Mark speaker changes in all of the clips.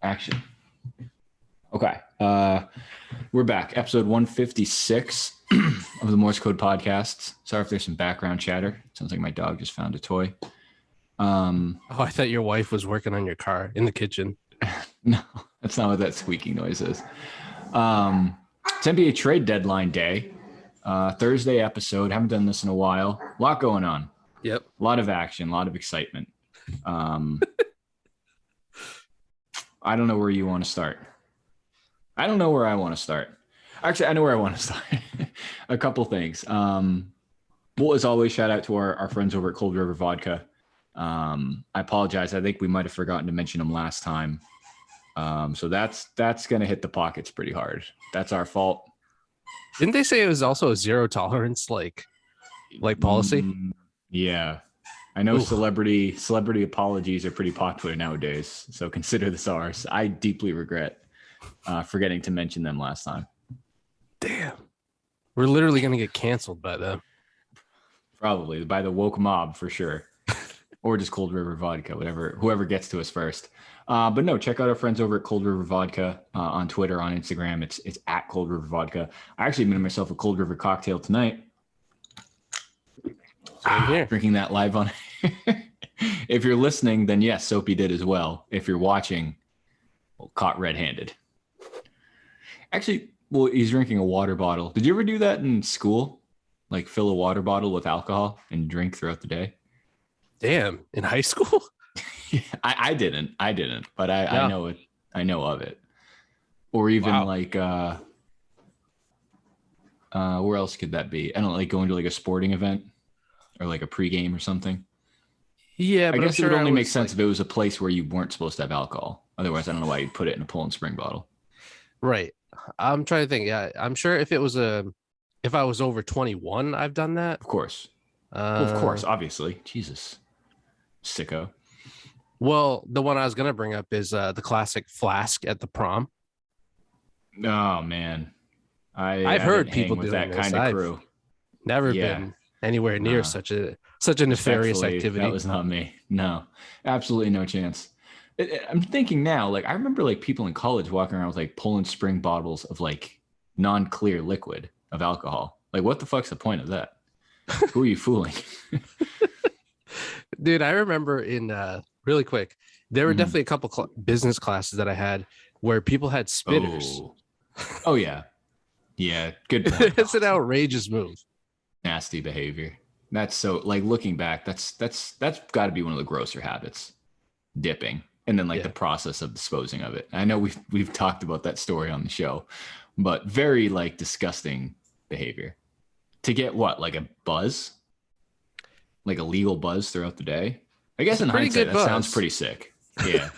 Speaker 1: Action. Okay. We're back. Episode 156 of the Morse Code podcast. Sorry if there's some background chatter. Sounds like my dog just found a toy.
Speaker 2: I thought your wife was working on your car in the kitchen.
Speaker 1: No, that's not what that squeaking noise is. It's NBA trade deadline day. Thursday episode. Haven't done this in a while. A lot going on.
Speaker 2: Yep.
Speaker 1: A lot of action, a lot of excitement. I don't know where you want to start. I don't know where I want to start. Actually, I know where I want to start. A couple things. Well, as always, shout out to our friends over at Cold River Vodka. I apologize. I think we might have forgotten to mention them last time. So that's going to hit the pockets pretty hard. That's our fault.
Speaker 2: Didn't they say it was also a zero tolerance like policy?
Speaker 1: Yeah. I know. Celebrity apologies are pretty popular nowadays, so consider this ours. I deeply regret forgetting to mention them last time.
Speaker 2: Damn. We're literally going to get canceled by them.
Speaker 1: Probably by the woke mob for sure. Or just Cold River Vodka, whoever gets to us first. But no, check out our friends over at Cold River Vodka on Twitter, on Instagram. It's at Cold River Vodka. I actually made myself a Cold River cocktail tonight. Drinking that live on. If you're listening, then yes, Soapy did as well. If you're watching, well, caught red-handed. Actually, well, he's drinking a water bottle. Did you ever do that in school? Like fill a water bottle with alcohol and drink throughout the day?
Speaker 2: Damn, in high school?
Speaker 1: Yeah, I didn't, but I know it. I know of it. Or even like, where else could that be? I don't know, like going to like a sporting event or like a pregame or something.
Speaker 2: Yeah, but
Speaker 1: I guess it would only make sense if it was a place where you weren't supposed to have alcohol. Otherwise, I don't know why you'd put it in a Poland Spring bottle.
Speaker 2: Right. I'm trying to think. Yeah, I'm sure if I was over 21, I've done that.
Speaker 1: Of course. Of course, obviously. Jesus. Sicko.
Speaker 2: Well, the one I was going to bring up is the classic flask at the prom.
Speaker 1: Oh, man.
Speaker 2: I've heard people
Speaker 1: with
Speaker 2: doing
Speaker 1: that kind of crew.
Speaker 2: Never been anywhere near such a nefarious activity.
Speaker 1: That was not me. No, absolutely no chance. I'm thinking now, like I remember like people in college walking around with like Poland Spring bottles of like non-clear liquid of alcohol. Like what the fuck's the point of that? Who are you fooling?
Speaker 2: Dude, I remember in really quick, there were definitely a couple business classes that I had where people had spitters.
Speaker 1: Oh yeah. Yeah, good point.
Speaker 2: It's an outrageous move.
Speaker 1: Nasty behavior. That's so like looking back, that's got to be one of the grosser habits. Dipping. And then like the process of disposing of it. I know we've talked about that story on the show, but very like disgusting behavior. To get what, like a buzz? Like a legal buzz throughout the day? I guess in hindsight, that sounds pretty sick. Yeah.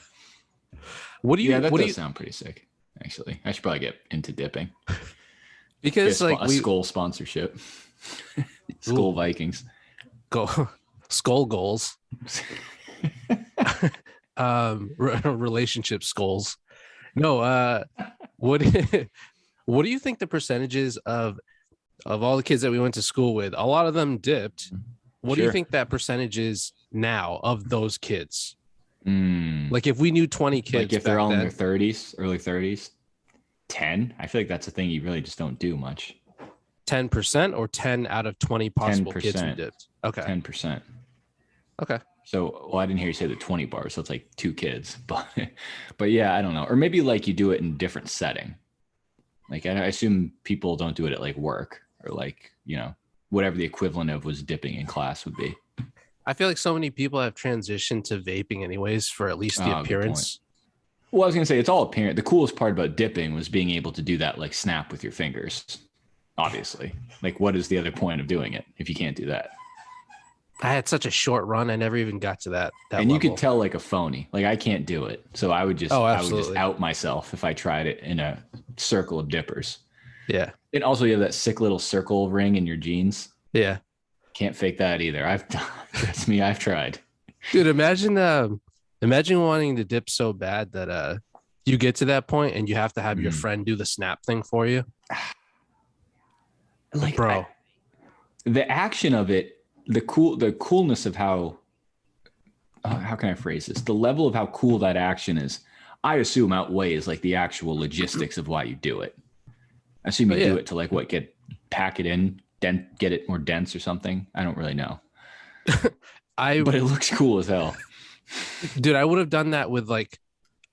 Speaker 1: That does sound pretty sick, actually. I should probably get into dipping.
Speaker 2: Because like
Speaker 1: a Skull sponsorship. Skull Vikings.
Speaker 2: Skull goals. Relationship skulls. No, what do you think the percentages of all the kids that we went to school with? A lot of them dipped. What do you think that percentage is now of those kids? Like if we knew 20 kids,
Speaker 1: like if they're all in their 30s, early 30s, 10. I feel like that's a thing you really just don't do much.
Speaker 2: 10% or 10 out of 20 possible 10%. Kids who dipped. Okay.
Speaker 1: 10%.
Speaker 2: Okay.
Speaker 1: So, well, I didn't hear you say the 20 bars, so it's like 2 kids, but yeah, I don't know. Or maybe like you do it in a different setting. Like I assume people don't do it at like work or like, you know, whatever the equivalent of was dipping in class would be.
Speaker 2: I feel like so many people have transitioned to vaping anyways for at least the appearance.
Speaker 1: Well, I was going to say it's all apparent. The coolest part about dipping was being able to do that like snap with your fingers. Obviously. Like what is the other point of doing it if you can't do that?
Speaker 2: I had such a short run. I never even got to that
Speaker 1: and
Speaker 2: level.
Speaker 1: You could tell like a phony. Like I can't do it. So I would just out myself if I tried it in a circle of dippers.
Speaker 2: Yeah.
Speaker 1: And also you have that sick little circle ring in your jeans.
Speaker 2: Yeah.
Speaker 1: Can't fake that either. Trust me, I've tried.
Speaker 2: Dude, imagine wanting to dip so bad that you get to that point and you have to have your friend do the snap thing for you.
Speaker 1: Like bro. The action of it, the coolness of how can I phrase this? The level of how cool that action is. I assume outweighs like the actual logistics of why you do it. I assume you do it to like pack it in, get it more dense or something. I don't really know. But it looks cool as hell.
Speaker 2: Dude, I would have done that with like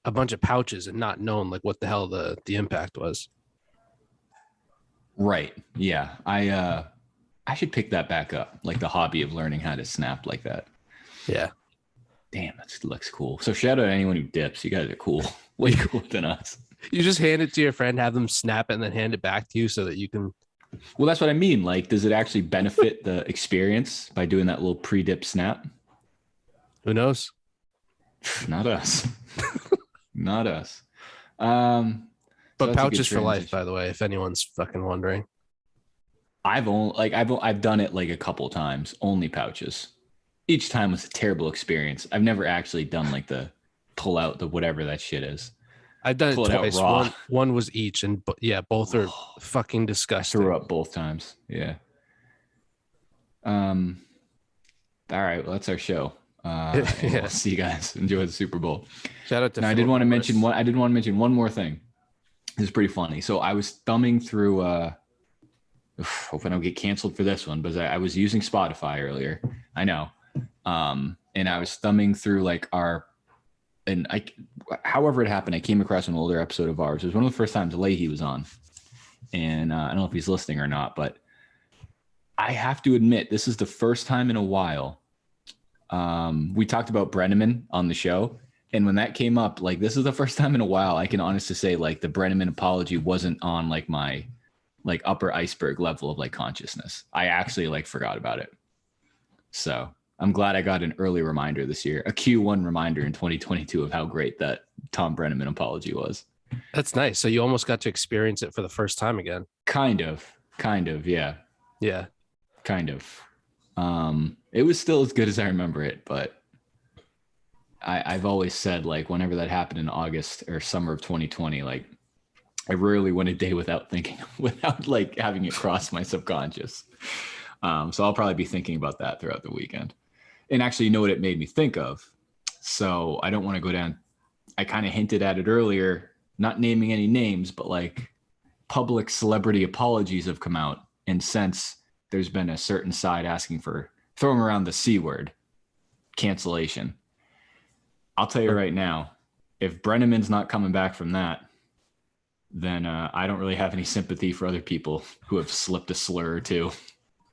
Speaker 2: a bunch of pouches and not known like what the hell the impact was.
Speaker 1: Right. Yeah. I should pick that back up, like the hobby of learning how to snap like that.
Speaker 2: Yeah.
Speaker 1: Damn, that looks cool. So shout out to anyone who dips. You guys are cool. Way cooler than us.
Speaker 2: You just hand it to your friend, have them snap it, and then hand it back to you so that you can.
Speaker 1: Well, that's what I mean. Like, does it actually benefit the experience by doing that little pre-dip snap?
Speaker 2: Who knows?
Speaker 1: Not us. Not us.
Speaker 2: But so pouches for life, by the way, if anyone's fucking wondering.
Speaker 1: I've done it like a couple times, only pouches. Each time was a terrible experience. I've never actually done like the pull out the whatever that shit is.
Speaker 2: I've done it twice. One was each, and yeah, both are fucking disgusting.
Speaker 1: I threw up both times. Yeah. All right, well, that's our show. We'll see you guys. Enjoy the Super Bowl.
Speaker 2: Shout out to.
Speaker 1: Now, I did want to mention one more thing. This is pretty funny. So I was thumbing through. Hope I don't get canceled for this one, but I was using Spotify earlier. I know. And I was thumbing through like however it happened, I came across an older episode of ours. It was one of the first times Leahy was on. And I don't know if he's listening or not, but I have to admit, this is the first time in a while. We talked about Brenneman on the show. And when that came up, like, this is the first time in a while I can honestly say, like, the Brenneman apology wasn't on like my like upper iceberg level of like consciousness. I actually like forgot about it. So I'm glad I got an early reminder this year, a Q1 reminder in 2022 of how great that Tom Brenneman apology was.
Speaker 2: That's nice. So you almost got to experience it for the first time again.
Speaker 1: Kind of. Yeah.
Speaker 2: Yeah.
Speaker 1: Kind of. It was still as good as I remember it, but I've always said, like, whenever that happened in August or summer of 2020, like, I rarely went a day without like having it cross my subconscious. So I'll probably be thinking about that throughout the weekend. And actually, you know what it made me think of? So I don't want to go down. I kind of hinted at it earlier, not naming any names, but like public celebrity apologies have come out. And since there's been a certain side asking for throwing around the C word, cancellation. I'll tell you right now, if Brenneman's not coming back from that, then I don't really have any sympathy for other people who have slipped a slur or two,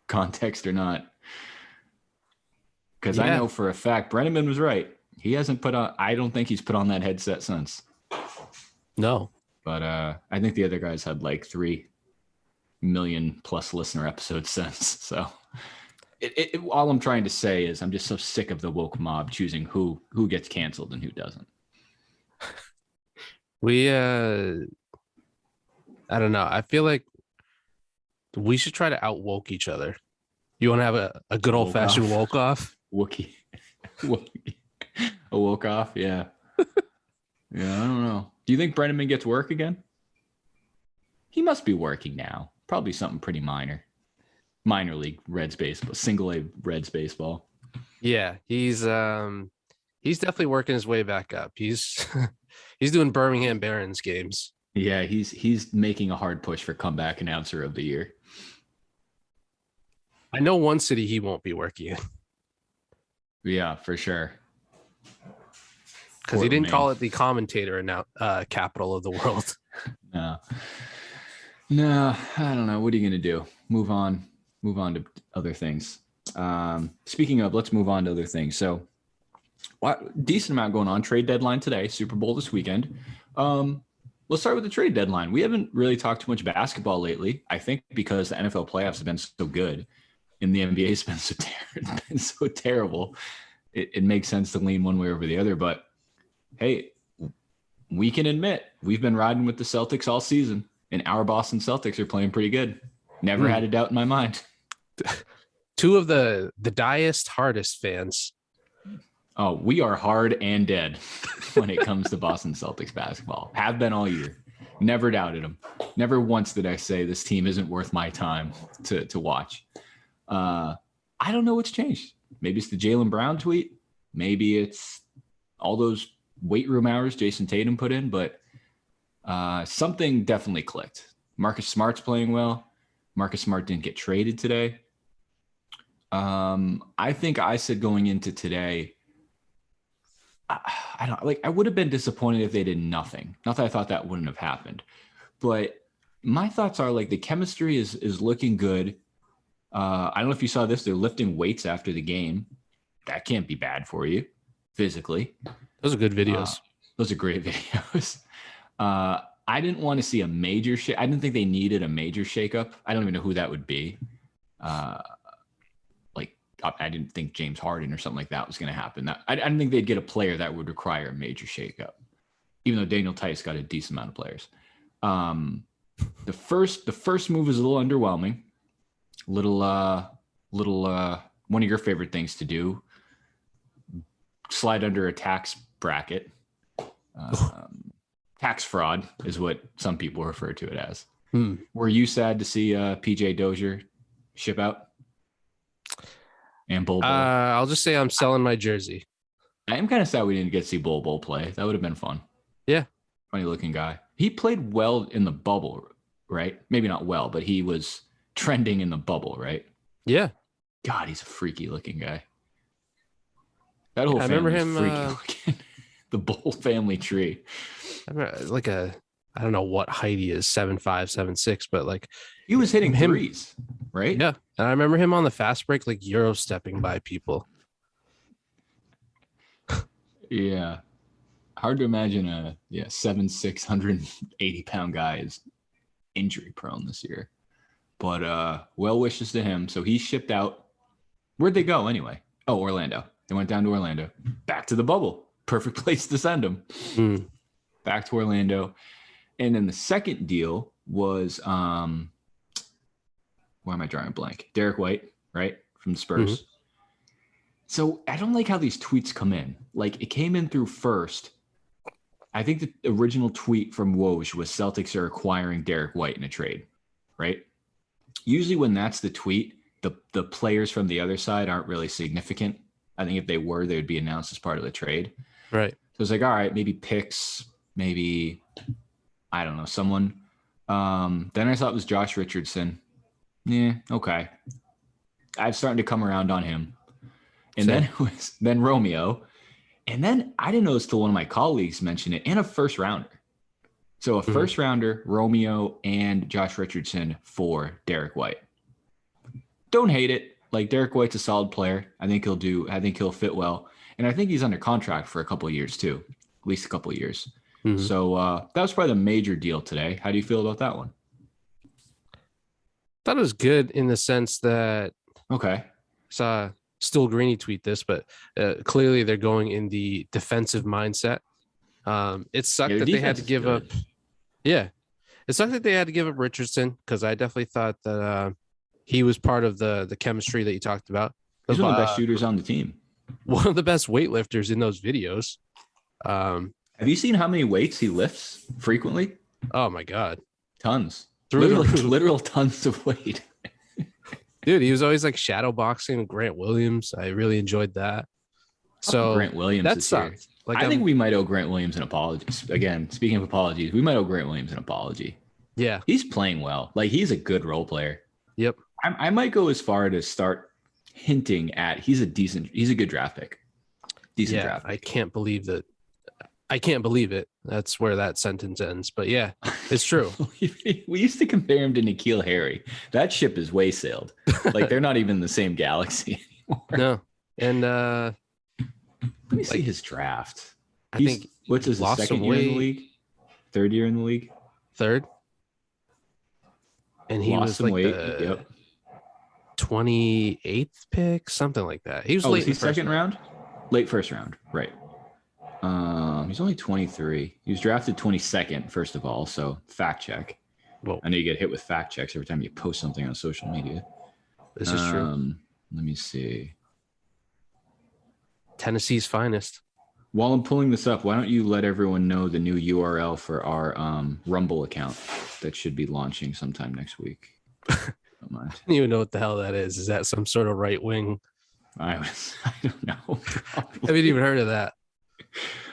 Speaker 1: context or not. Because I know for a fact Brenneman was right. He hasn't I don't think he's put on that headset since.
Speaker 2: No.
Speaker 1: But I think the other guys had like 3 million plus listener episodes since. So all I'm trying to say is I'm just so sick of the woke mob choosing who gets canceled and who doesn't.
Speaker 2: I don't know. I feel like we should try to out-woke each other. You want to have a good old-fashioned woke-off?
Speaker 1: Wookie. A woke-off? Yeah. Yeah, I don't know. Do you think Brenneman gets work again? He must be working now. Probably something pretty minor. Minor league Reds baseball. Single-A Reds baseball.
Speaker 2: Yeah, he's definitely working his way back up. He's doing Birmingham Barons games.
Speaker 1: Yeah, he's making a hard push for comeback announcer of the year.
Speaker 2: I know one city he won't be working in.
Speaker 1: Yeah, for sure.
Speaker 2: Because he didn't call it the commentator capital of the world.
Speaker 1: No, I don't know. What are you going to do? Move on to other things. Speaking of, let's move on to other things. So, decent amount going on. Trade deadline today, Super Bowl this weekend. Let's start with the trade deadline. We haven't really talked too much basketball lately, I think because the NFL playoffs have been so good and the NBA has been so terrible. It makes sense to lean one way over the other. But, hey, we can admit we've been riding with the Celtics all season, and our Boston Celtics are playing pretty good. Never had a doubt in my mind.
Speaker 2: Two of the diest, hardest fans.
Speaker 1: Oh, we are hard and dead when it comes to Boston Celtics basketball. Have been all year. Never doubted them. Never once did I say this team isn't worth my time to watch. I don't know what's changed. Maybe it's the Jaylen Brown tweet. Maybe it's all those weight room hours Jason Tatum put in, but something definitely clicked. Marcus Smart's playing well. Marcus Smart didn't get traded today. I think I said going into today, I would have been disappointed if they did nothing. Not that I thought that wouldn't have happened, but my thoughts are like the chemistry is looking good. I don't know if you saw this. They're lifting weights after the game. That can't be bad for you physically.
Speaker 2: Those are good videos.
Speaker 1: Those are great videos. I didn't want to see a major shake. I didn't think they needed a major shakeup. I don't even know who that would be. I didn't think James Hardin or something like that was going to happen. I didn't think they'd get a player that would require a major shakeup, even though Daniel Tice got a decent amount of players. The first move is a little underwhelming. Little one of your favorite things to do. Slide under a tax bracket. Tax fraud is what some people refer to it as. Were you sad to see PJ Dozier ship out? And Bol Bol?
Speaker 2: I'll just say I'm selling my jersey.
Speaker 1: I am kind of sad we didn't get to see Bol Bol play. That would have been fun.
Speaker 2: Yeah.
Speaker 1: Funny looking guy. He played well in the bubble, right? Maybe not well, but he was trending in the bubble, right?
Speaker 2: Yeah.
Speaker 1: God, he's a freaky looking guy. That whole
Speaker 2: I
Speaker 1: family
Speaker 2: remember him
Speaker 1: is freaky looking. The Bol family tree.
Speaker 2: I remember I don't know what height he is, 7'5", 7'6", but like
Speaker 1: he was hitting threes, right?
Speaker 2: Yeah. And I remember him on the fast break, like Euro stepping by people.
Speaker 1: Yeah. Hard to imagine a 7'6", 180-pound guy is injury prone this year. But well wishes to him. So he shipped out. Where'd they go anyway? Oh, Orlando. They went down to Orlando. Back to the bubble. Perfect place to send him. Back to Orlando. And then the second deal was why am I drawing a blank? Derek White, right? From the Spurs. Mm-hmm. So I don't like how these tweets come in. Like it came in through first. I think the original tweet from Woj was Celtics are acquiring Derek White in a trade, right? Usually when that's the tweet, the players from the other side aren't really significant. I think if they were, they would be announced as part of the trade.
Speaker 2: Right.
Speaker 1: So it's like, all right, maybe picks, maybe, I don't know, someone. Then I thought it was Josh Richardson. Yeah, okay. I'm starting to come around on him. And then it was Romeo. And then I didn't know till one of my colleagues mentioned it, and a first rounder. So a first rounder, Romeo and Josh Richardson for Derek White. Don't hate it. Like Derek White's a solid player. I think he'll fit well. And I think he's under contract for a couple of years too, at least a couple of years. Mm-hmm. So that was probably the major deal today. How do you feel about that one?
Speaker 2: Thought it was good in the sense that saw Still Greeny tweet this, but clearly they're going in the defensive mindset. It sucked that they had to give up. Yeah, it sucked that they had to give up Richardson because I definitely thought that he was part of the chemistry that you talked about.
Speaker 1: He's one of the best shooters on the team.
Speaker 2: One of the best weightlifters in those videos.
Speaker 1: Have you seen how many weights he lifts frequently?
Speaker 2: Oh my God.
Speaker 1: Tons. Literal tons of weight.
Speaker 2: Dude, he was always like shadow boxing Grant Williams. I really enjoyed that. So
Speaker 1: Grant Williams
Speaker 2: that sucked.
Speaker 1: Like I think we might owe Grant Williams an apology. Again, speaking of apologies, we might owe Grant Williams an apology.
Speaker 2: Yeah.
Speaker 1: He's playing well. Like he's a good role player.
Speaker 2: Yep.
Speaker 1: I might go as far to start hinting at he's a good draft pick. Decent draft pick.
Speaker 2: I can't believe it. That's where that sentence ends. But yeah, it's true.
Speaker 1: We used to compare him to N'Keal Harry. That ship is way sailed. Like they're not even in the same galaxy anymore.
Speaker 2: No. And
Speaker 1: let me see his draft.
Speaker 2: I think
Speaker 1: what's his second year in the league? Third year in the league?
Speaker 2: Third. And he was like the 28th pick, something like that. He was late.
Speaker 1: Was he second round? Late first round, right. He's only 23. He was drafted 22nd, first of all, so fact check.
Speaker 2: Well,
Speaker 1: I know you get hit with fact checks every time you post something on social media.
Speaker 2: This is true.
Speaker 1: Let me see.
Speaker 2: Tennessee's finest.
Speaker 1: While I'm pulling this up, why don't you let everyone know the new URL for our Rumble account that should be launching sometime next week?
Speaker 2: Don't mind. I don't even know what the hell that is. Is that some sort of right wing?
Speaker 1: I don't know.
Speaker 2: I haven't even heard of that.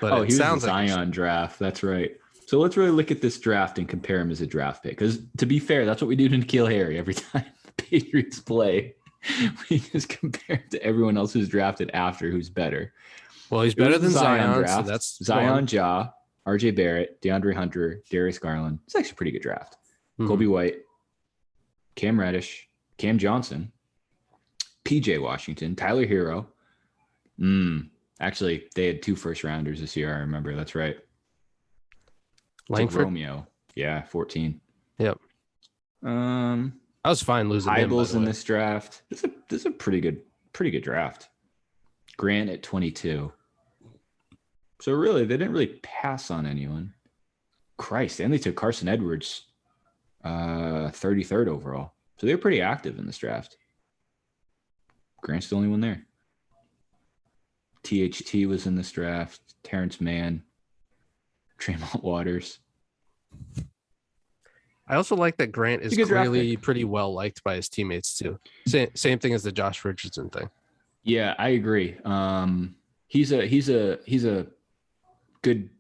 Speaker 2: But
Speaker 1: Oh,
Speaker 2: it
Speaker 1: he was the
Speaker 2: sounds like
Speaker 1: Zion draft. That's right. So let's really look at this draft and compare him as a draft pick. Because to be fair, that's what we do to N'Keal Harry every time the Patriots play. We just compare it to everyone else who's drafted after who's better.
Speaker 2: well, he's
Speaker 1: It was
Speaker 2: better
Speaker 1: the
Speaker 2: than Zion,
Speaker 1: draft.
Speaker 2: so that's
Speaker 1: Zion,
Speaker 2: one.
Speaker 1: Ja, RJ Barrett, DeAndre Hunter, Darius Garland. It's actually a pretty good draft.
Speaker 2: Mhm.
Speaker 1: Kobe White, Cam Reddish, Cam Johnson, PJ Washington, Tyler Hero. Actually, they had 2 first rounders this year. I remember. That's right.
Speaker 2: Langford.
Speaker 1: Romeo. Yeah, 14.
Speaker 2: Yep.
Speaker 1: I
Speaker 2: was fine losing him.
Speaker 1: Hybels in this draft. This is a pretty good draft. Grant at 22. So really, they didn't really pass on anyone. Christ, and they took Carson Edwards, 33rd overall. So they were pretty active in this draft. Grant's the only one there. THT was in this draft. Terrence Mann, Tremont Waters.
Speaker 2: I also like that Grant is clearly pretty well liked by his teammates too. Same thing as the Josh Richardson thing.
Speaker 1: Yeah, I agree. He's a good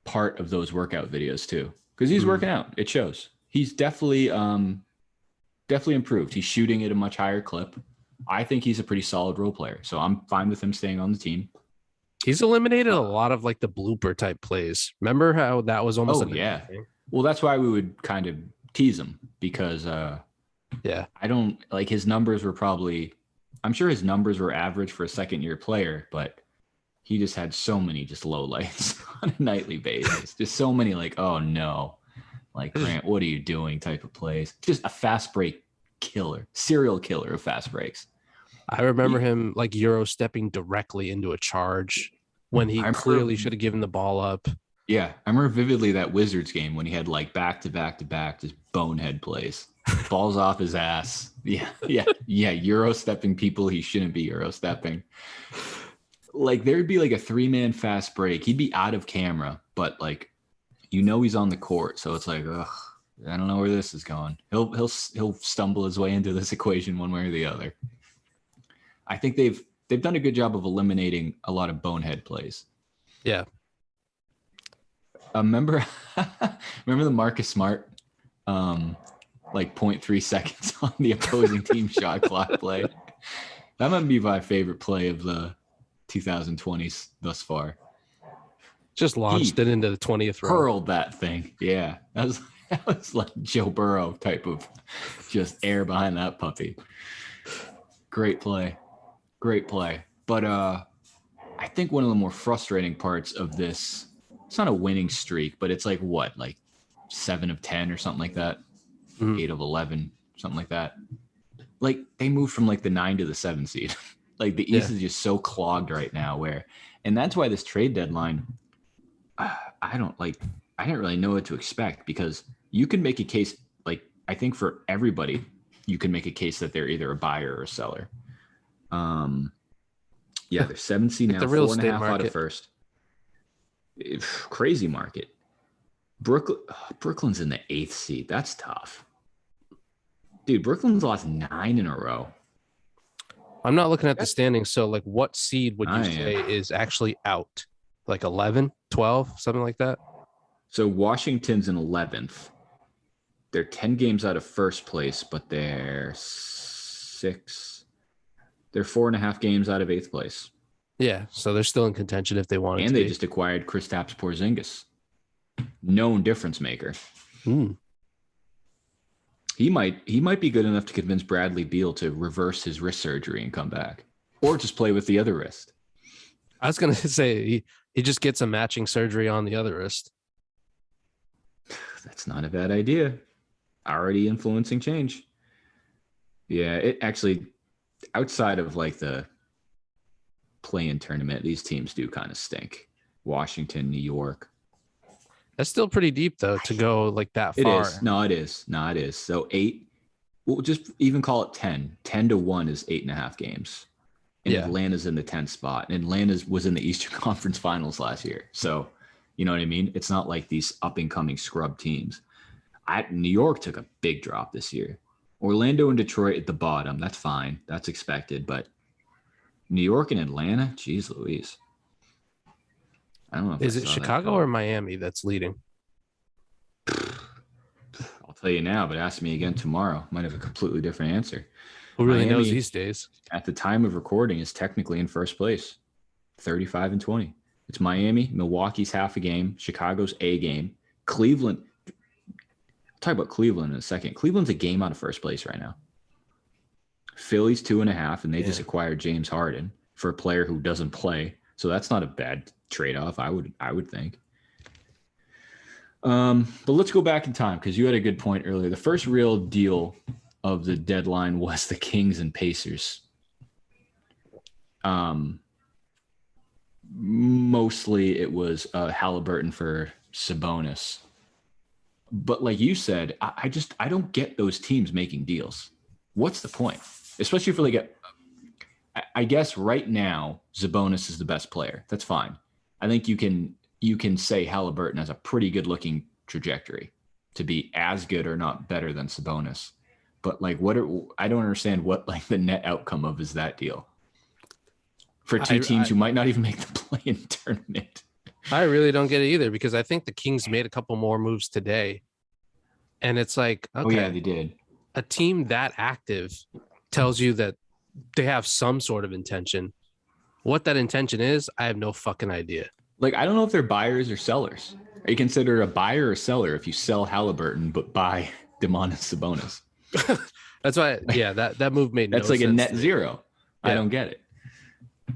Speaker 1: part of those workout videos too, because he's working out. It shows. He's definitely improved. He's shooting at a much higher clip. I think he's a pretty solid role player, so I'm fine with him staying on the team.
Speaker 2: He's eliminated a lot of like the blooper type plays. Remember how that was almost
Speaker 1: thing? Well, that's why we would kind of tease him, because I don't like his numbers were probably, I'm sure his numbers were average for a second-year player, but he just had so many just low lights on a nightly basis. Just so many like, oh no, like Grant, what are you doing type of plays. Just a fast break killer, serial killer of fast breaks.
Speaker 2: I remember him like Euro stepping directly into a charge when he clearly should have given the ball up.
Speaker 1: Yeah, I remember vividly that Wizards game when he had like back to back just bonehead plays. Balls off his ass. Yeah. Euro stepping people he shouldn't be Euro stepping. Like there'd be like a 3-man fast break. He'd be out of camera, but like he's on the court, so it's like, ugh, I don't know where this is going. He'll stumble his way into this equation one way or the other. I think they've done a good job of eliminating a lot of bonehead plays.
Speaker 2: Yeah.
Speaker 1: Remember the Marcus Smart, like 0.3 seconds on the opposing team shot clock play? That might be my favorite play of the 2020s thus far.
Speaker 2: Just launched it into the 20th row.
Speaker 1: Hurled that thing. Yeah. That was like Joe Burrow type of just air behind that puppy. Great play. But I think one of the more frustrating parts of this, it's not a winning streak, but it's like what, like 7 of 10 or something like that, 8 of 11, something like that. Like they moved from like the 9 to the 7 seed. Like the East is just so clogged right now. And that's why this trade deadline, I didn't really know what to expect, because you can make a case, like I think for everybody, you can make a case that they're either a buyer or a seller. They're 7 seed now, 4.5 out of first. Crazy market. Brooklyn's in the 8th seed. That's tough. Dude, Brooklyn's lost 9 in a row.
Speaker 2: I'm not looking at the standings, so like what seed would you say is actually out? Like 11, 12, something like that?
Speaker 1: So Washington's in 11th. They're 10 games out of first place, but they're 4.5 games out of 8th place.
Speaker 2: Yeah, so they're still in contention if they want to.
Speaker 1: And they just acquired Kristaps Porzingis, known difference maker. He might be good enough to convince Bradley Beal to reverse his wrist surgery and come back, or just play with the other wrist.
Speaker 2: I was gonna say he just gets a matching surgery on the other wrist.
Speaker 1: That's not a bad idea. Already influencing change. Yeah, it actually, outside of like the play-in tournament, these teams do kind of stink. Washington, New York.
Speaker 2: That's still pretty deep though to go like that far.
Speaker 1: It is. No, it is. So 8, we'll just even call it 10. 10 to 1 is 8.5 games. And Atlanta's in the 10th spot. And Atlanta was in the Eastern Conference Finals last year. So, you know what I mean? It's not like these up-and-coming scrub teams. New York took a big drop this year. Orlando and Detroit at the bottom. That's fine. That's expected. But New York and Atlanta, geez Louise. I don't know if
Speaker 2: Is
Speaker 1: I
Speaker 2: it
Speaker 1: saw that
Speaker 2: Chicago
Speaker 1: call.
Speaker 2: or Miami that's leading?
Speaker 1: I'll tell you now, but ask me again tomorrow. Might have a completely different answer.
Speaker 2: Who really knows
Speaker 1: Miami,
Speaker 2: these days?
Speaker 1: at the time of recording, is technically in first place, 35-20. It's Miami. Milwaukee's half a game. Chicago's a game. Cleveland. I'll talk about Cleveland in a second. Cleveland's a game out of first place right now. Philly's 2.5, and they just acquired James Harden for a player who doesn't play. So that's not a bad trade-off, I would think. But let's go back in time, because you had a good point earlier. The first real deal of the deadline was the Kings and Pacers. Mostly it was Halliburton for Sabonis. But like you said, I don't get those teams making deals. What's the point? Especially for I guess right now, Sabonis is the best player. That's fine. I think you can say Halliburton has a pretty good looking trajectory to be as good or not better than Sabonis. But I don't understand what the net outcome of is that deal for two teams who might not even make the play-in tournament.
Speaker 2: I really don't get it either, because I think the Kings made a couple more moves today. And it's like, okay,
Speaker 1: oh yeah, they did.
Speaker 2: A team that active tells you that they have some sort of intention. What that intention is, I have no fucking idea.
Speaker 1: I don't know if they're buyers or sellers. Are you considered a buyer or seller if you sell Halliburton but buy Domantas Sabonis?
Speaker 2: That's why, yeah, that move made
Speaker 1: that's
Speaker 2: no
Speaker 1: like
Speaker 2: sense
Speaker 1: a net zero. Yeah. I don't get it.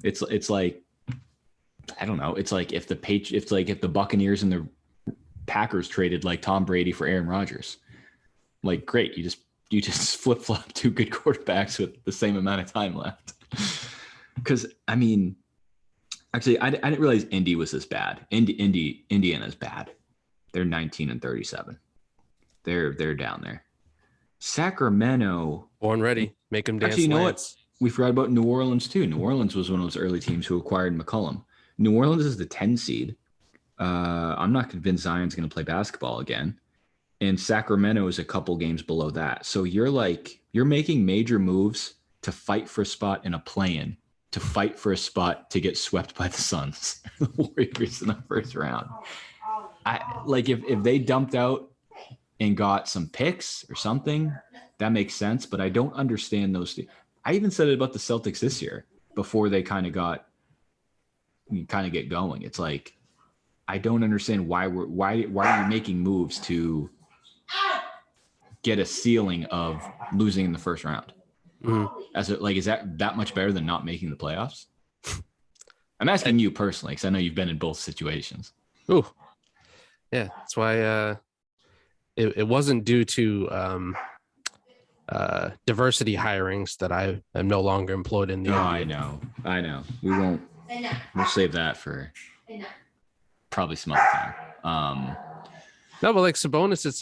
Speaker 1: It's like, I don't know. It's like if the Buccaneers and the Packers traded Tom Brady for Aaron Rodgers. Great, you just flip-flop two good quarterbacks with the same amount of time left. Because actually, I didn't realize Indy was this bad. Indiana's bad. They're 19-37. They're down there. Sacramento,
Speaker 2: born ready, make them dance.
Speaker 1: Actually, you know what? We forgot about New Orleans too. New Orleans was one of those early teams who acquired McCollum. New Orleans is the 10 seed. I'm not convinced Zion's going to play basketball again. And Sacramento is a couple games below that. So you're making major moves to fight for a spot in a play-in, to fight for a spot to get swept by the Suns, the Warriors in the first round. If they dumped out and got some picks or something, that makes sense. But I don't understand those. I even said it about the Celtics this year before they kind of get going. It's like, I don't understand why are you making moves to get a ceiling of losing in the first round? Mm-hmm. Is that much better than not making the playoffs? I'm asking you personally, because I know you've been in both situations.
Speaker 2: Ooh, yeah, that's why it wasn't due to diversity hirings that I am no longer employed in the NBA.
Speaker 1: I know. We'll save that for probably some other time.
Speaker 2: No, but Sabonis, it's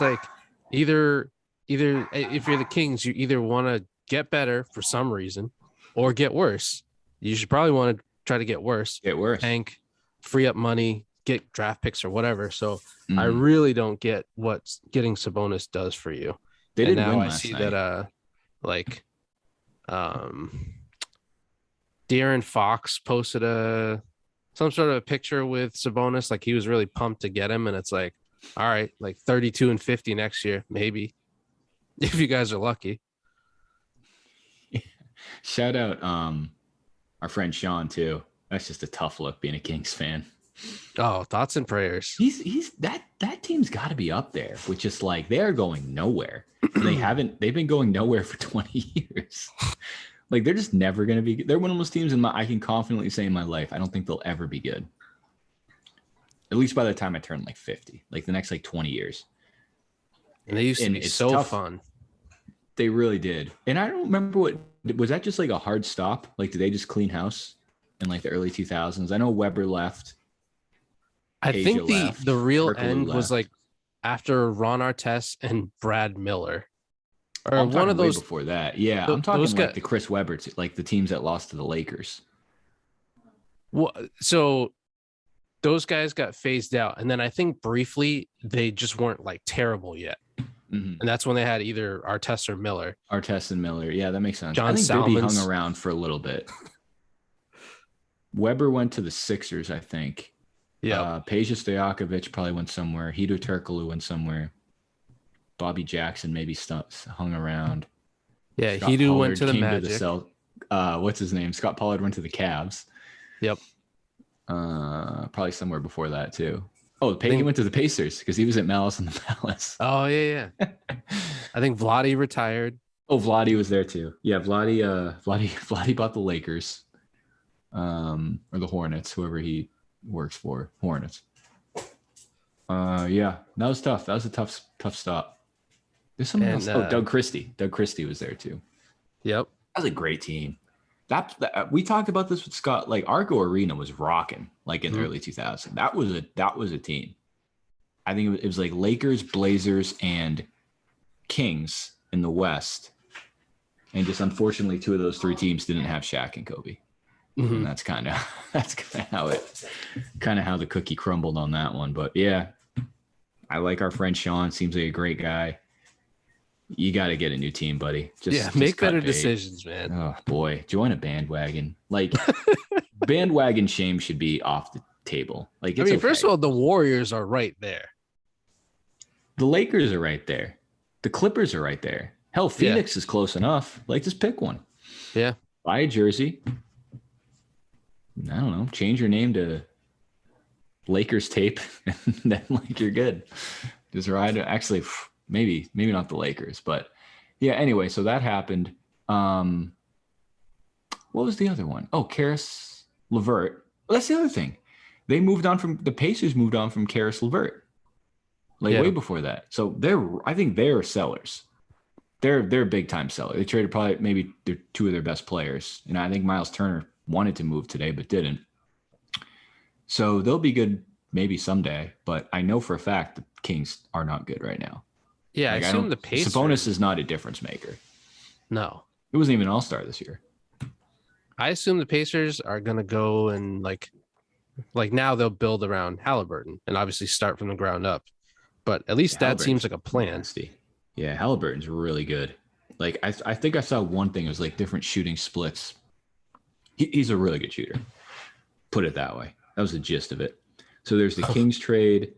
Speaker 2: either if you're the Kings, you either want to get better for some reason or get worse. You should probably want to try to get worse. Tank, free up money, get draft picks or whatever. So I really don't get what getting Sabonis does for you.
Speaker 1: They didn't win
Speaker 2: last night. I see that De'Aaron Fox posted some sort of a picture with Sabonis, he was really pumped to get him, and it's all right, 32-50 next year, maybe, if you guys are lucky.
Speaker 1: Shout out our friend Sean too. That's just a tough look being a Kings fan.
Speaker 2: Oh, thoughts and prayers.
Speaker 1: He's that team's got to be up there, which is they're going nowhere. They've been going nowhere for 20 years. They're just never going to be good. They're one of those teams I can confidently say in my life, I don't think they'll ever be good. At least by the time I turn 50, the next 20 years.
Speaker 2: And they used to be so tough. Fun.
Speaker 1: They really did. And I don't remember was that just a hard stop? Did they just clean house in the early 2000s? I know Weber left.
Speaker 2: I think the real end was after Ron Artest and Brad Miller. Or
Speaker 1: I'm
Speaker 2: one of those
Speaker 1: before that. Yeah, I'm talking the Chris Webber, the teams that lost to the Lakers.
Speaker 2: Well, so those guys got phased out, and then I think briefly they just weren't terrible yet. Mm-hmm. And that's when they had either Artest or Miller.
Speaker 1: Artest and Miller. Yeah, that makes sense.
Speaker 2: John
Speaker 1: I think
Speaker 2: Salmons
Speaker 1: Bibby hung around for a little bit. Weber went to the Sixers, I think.
Speaker 2: Yeah.
Speaker 1: Peja Stojakovic probably went somewhere. Hedo Turkoglu went somewhere. Bobby Jackson maybe hung around.
Speaker 2: Yeah.
Speaker 1: Scott
Speaker 2: Hedo went
Speaker 1: Pollard
Speaker 2: to the
Speaker 1: came to the
Speaker 2: Magic.
Speaker 1: what's his name? Scott Pollard went to the Cavs.
Speaker 2: Yep.
Speaker 1: Probably somewhere before that too. Oh,
Speaker 2: I think-
Speaker 1: he went to the Pacers because he was at Malice in the Palace.
Speaker 2: Oh yeah. I think Vlade retired.
Speaker 1: Oh, Vlade was there too. Yeah, Vlade bought the Lakers, or the Hornets, whoever he works for. Hornets. Yeah, that was tough. That was a tough stop. There's someone else. Oh, Doug Christie. Doug Christie was there too.
Speaker 2: Yep.
Speaker 1: That was a great team. That we talked about this with Scott. Like Arco Arena was rocking, like in the early 2000s. That was a team. I think it was like Lakers, Blazers, and Kings in the West. And just unfortunately, two of those three teams didn't have Shaq and Kobe. And that's kind of how the cookie crumbled on that one. But yeah, I like our friend Sean. Seems like a great guy. You got to get a new team, buddy. Just
Speaker 2: make better decisions, man.
Speaker 1: Oh boy, join a bandwagon. Like bandwagon shame should be off the table. Like, it's
Speaker 2: first of all, the Warriors are right there.
Speaker 1: The Lakers are right there. The Clippers are right there. Hell, Phoenix is close enough. Like, just pick one.
Speaker 2: Yeah.
Speaker 1: Buy a jersey. I don't know. Change your name to Lakers tape, and then like you're good. Just ride. Actually, maybe not the Lakers, but yeah. Anyway, so that happened. What was the other one? Oh, Karis LeVert. Well, that's the other thing. The Pacers moved on from Karis LeVert, way before that. So I think they're sellers. They're big time sellers. They traded probably maybe they're two of their best players, and I think Miles Turner wanted to move today but didn't. So they'll be good maybe someday, but I know for a fact the Kings are not good right now.
Speaker 2: Yeah, I assume the Pacers.
Speaker 1: Sabonis is not a difference maker.
Speaker 2: No.
Speaker 1: It wasn't even an all-star this year.
Speaker 2: I assume the Pacers are going to go and like now they'll build around Halliburton and obviously start from the ground up. But at least that seems like a plan.
Speaker 1: Nasty. Yeah, Halliburton's really good. Like, I think I saw one thing. It was like different shooting splits. He's a really good shooter. Put it that way. That was the gist of it. So there's the Kings trade.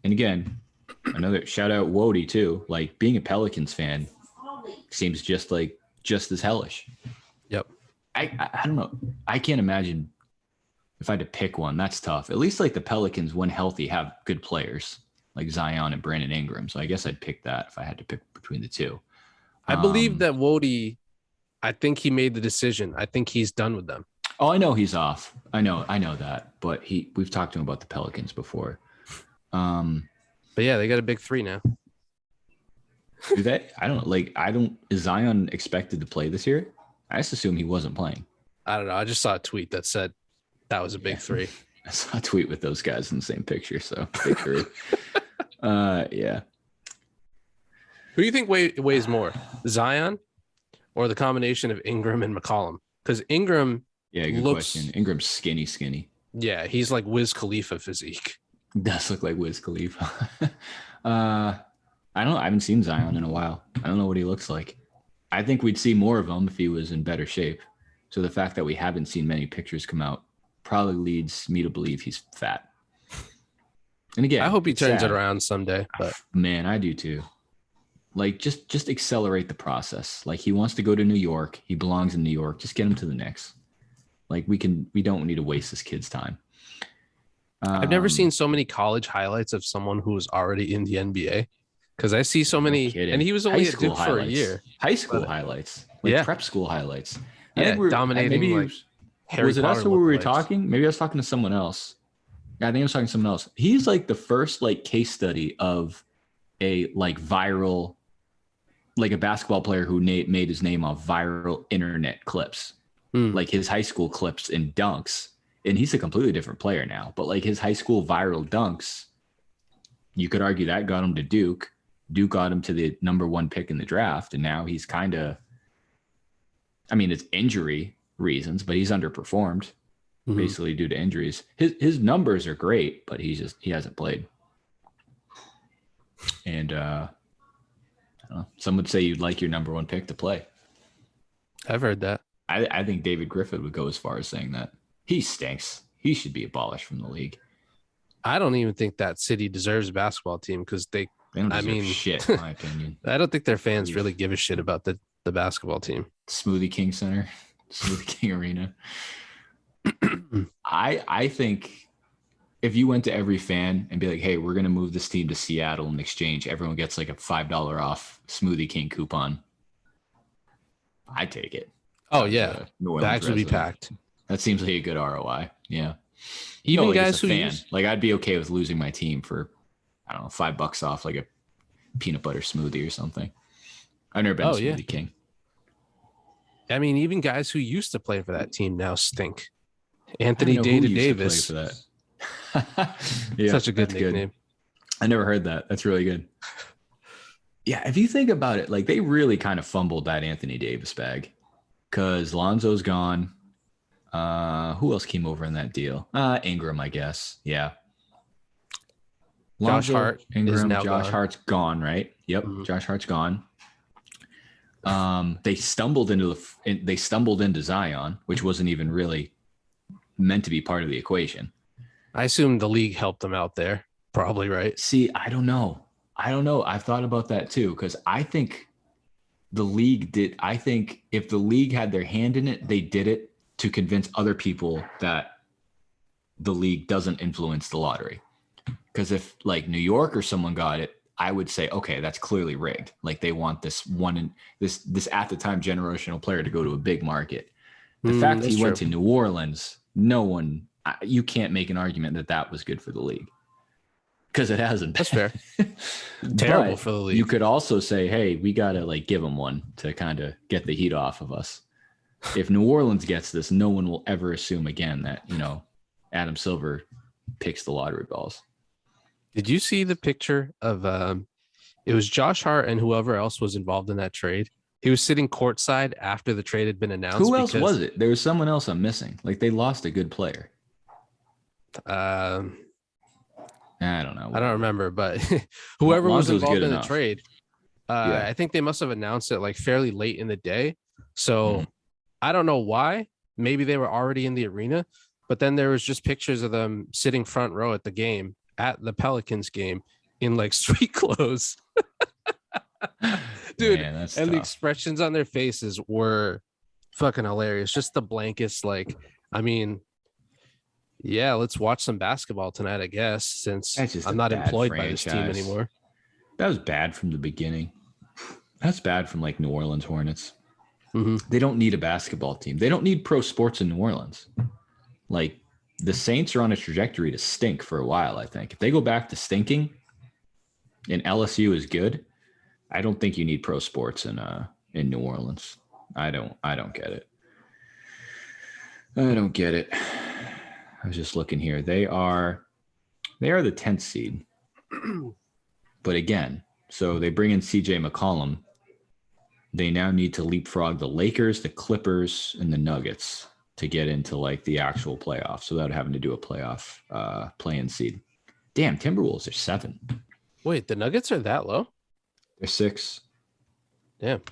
Speaker 1: And again, another shout out Wody too. Like, being a Pelicans fan seems just as hellish.
Speaker 2: Yep.
Speaker 1: I don't know. I can't imagine if I had to pick one. That's tough. At least like the Pelicans, when healthy, have good players like Zion and Brandon Ingram. So I guess I'd pick that if I had to pick between the two.
Speaker 2: I believe that Wody, I think he made the decision. I think he's done with them.
Speaker 1: Oh, I know he's off. I know that. But we've talked to him about the Pelicans before.
Speaker 2: But yeah, they got a big three now.
Speaker 1: Do they? I don't know. Is Zion expected to play this year? I just assume he wasn't playing.
Speaker 2: I don't know. I just saw a tweet that said that was a big three.
Speaker 1: I saw a tweet with those guys in the same picture. So big three. Yeah.
Speaker 2: Who do you think weighs more, Zion or the combination of Ingram and McCollum? Because Ingram,
Speaker 1: good question. Ingram's skinny.
Speaker 2: Yeah, he's like Wiz Khalifa physique.
Speaker 1: Does look like Wiz Khalifa. I don't know. I haven't seen Zion in a while. I don't know what he looks like. I think we'd see more of him if he was in better shape. So the fact that we haven't seen many pictures come out probably leads me to believe he's fat. And again,
Speaker 2: I hope he turns it around someday. But
Speaker 1: man, I do too. Like, just accelerate the process. Like, he wants to go to New York. He belongs in New York. Just get him to the Knicks. Like, we don't need to waste this kid's time.
Speaker 2: I've never seen so many college highlights of someone who was already in the NBA. Because I see so many, and he was only at Duke for a year.
Speaker 1: High school highlights, like prep school highlights.
Speaker 2: Yeah, dominating. Maybe like Harry
Speaker 1: was it
Speaker 2: Potter
Speaker 1: us who we were talking? Maybe I was talking to someone else. I think I was talking to someone else. He's like the first like case study of a like viral, like a basketball player who made his name off viral internet clips, like his high school clips and dunks. And he's a completely different player now. But like his high school viral dunks, you could argue that got him to Duke. Duke got him to the number 1 pick in the draft. And now he's kind of, I mean, it's injury reasons, but he's underperformed basically due to injuries. His numbers are great, but he hasn't played. And I don't know, some would say you'd like your number 1 pick to play.
Speaker 2: I've heard that.
Speaker 1: I think David Griffin would go as far as saying that. He stinks. He should be abolished from the league.
Speaker 2: I don't even think that city deserves a basketball team because
Speaker 1: They don't deserve shit, in my opinion.
Speaker 2: I don't think their fans really give a shit about the basketball team.
Speaker 1: Smoothie King Center, Smoothie King Arena. I think if you went to every fan and be like, hey, we're going to move this team to Seattle in exchange, everyone gets like a $5 off Smoothie King coupon. I'd take it.
Speaker 2: Oh, yeah. Bags would be packed.
Speaker 1: That seems like a good ROI. Yeah.
Speaker 2: Even guys who use...
Speaker 1: Like, I'd be okay with losing my team for, I don't know, $5 off like a peanut butter smoothie or something. I've never been a Smoothie King.
Speaker 2: I mean, even guys who used to play for that team now stink. Anthony Davis.
Speaker 1: For that. Yeah,
Speaker 2: such a good nickname.
Speaker 1: I never heard that. That's really good. Yeah, if you think about it, like they really kind of fumbled that Anthony Davis bag because Lonzo's gone. Who else came over in that deal? Ingram, I guess. Yeah.
Speaker 2: Josh Hart is now
Speaker 1: Josh
Speaker 2: gone.
Speaker 1: Hart's gone, right? Yep. Mm-hmm. Josh Hart's gone. They stumbled into Zion, which wasn't even really meant to be part of the equation.
Speaker 2: I assume the league helped them out there. Probably, right?
Speaker 1: See, I don't know. I've thought about that too, because I think the league did. I think if the league had their hand in it, they did it to convince other people that the league doesn't influence the lottery. Because if like New York or someone got it, I would say, okay, that's clearly rigged. Like they want this at the time generational player to go to a big market. The fact that he went to New Orleans, you can't make an argument that was good for the league. Because it hasn't.
Speaker 2: That's fair. Terrible for the league.
Speaker 1: You could also say, hey, we got to like give them one to kind of get the heat off of us. If New Orleans gets this, no one will ever assume again that, Adam Silver picks the lottery balls.
Speaker 2: Did you see the picture of it was Josh Hart and whoever else was involved in that trade? He was sitting courtside after the trade had been announced.
Speaker 1: Who else was it? There was someone else I'm missing. Like they lost a good player. I don't know.
Speaker 2: I don't remember, but whoever was involved in the trade, I think they must have announced it like fairly late in the day. So I don't know why. Maybe they were already in the arena, but then there was just pictures of them sitting front row at the game, at the Pelicans game, in like street clothes. Dude, man, and tough. The expressions on their faces were fucking hilarious. Just the blankest, like, I mean, yeah, let's watch some basketball tonight, I guess, since I'm not employed by this team anymore.
Speaker 1: That was bad from the beginning. That's bad from like New Orleans Hornets. Mm-hmm. They don't need a basketball team. They don't need pro sports in New Orleans. Like the Saints are on a trajectory to stink for a while, I think. If they go back to stinking and LSU is good, I don't think you need pro sports in New Orleans. I don't get it. I don't get it. I was just looking here. They are the 10th seed. But again, so they bring in CJ McCollum. They now need to leapfrog the Lakers, the Clippers, and the Nuggets to get into like the actual playoffs. So without having to do a playoff play-in seed. Damn, Timberwolves are 7.
Speaker 2: Wait, the Nuggets are that low?
Speaker 1: They're 6.
Speaker 2: Damn.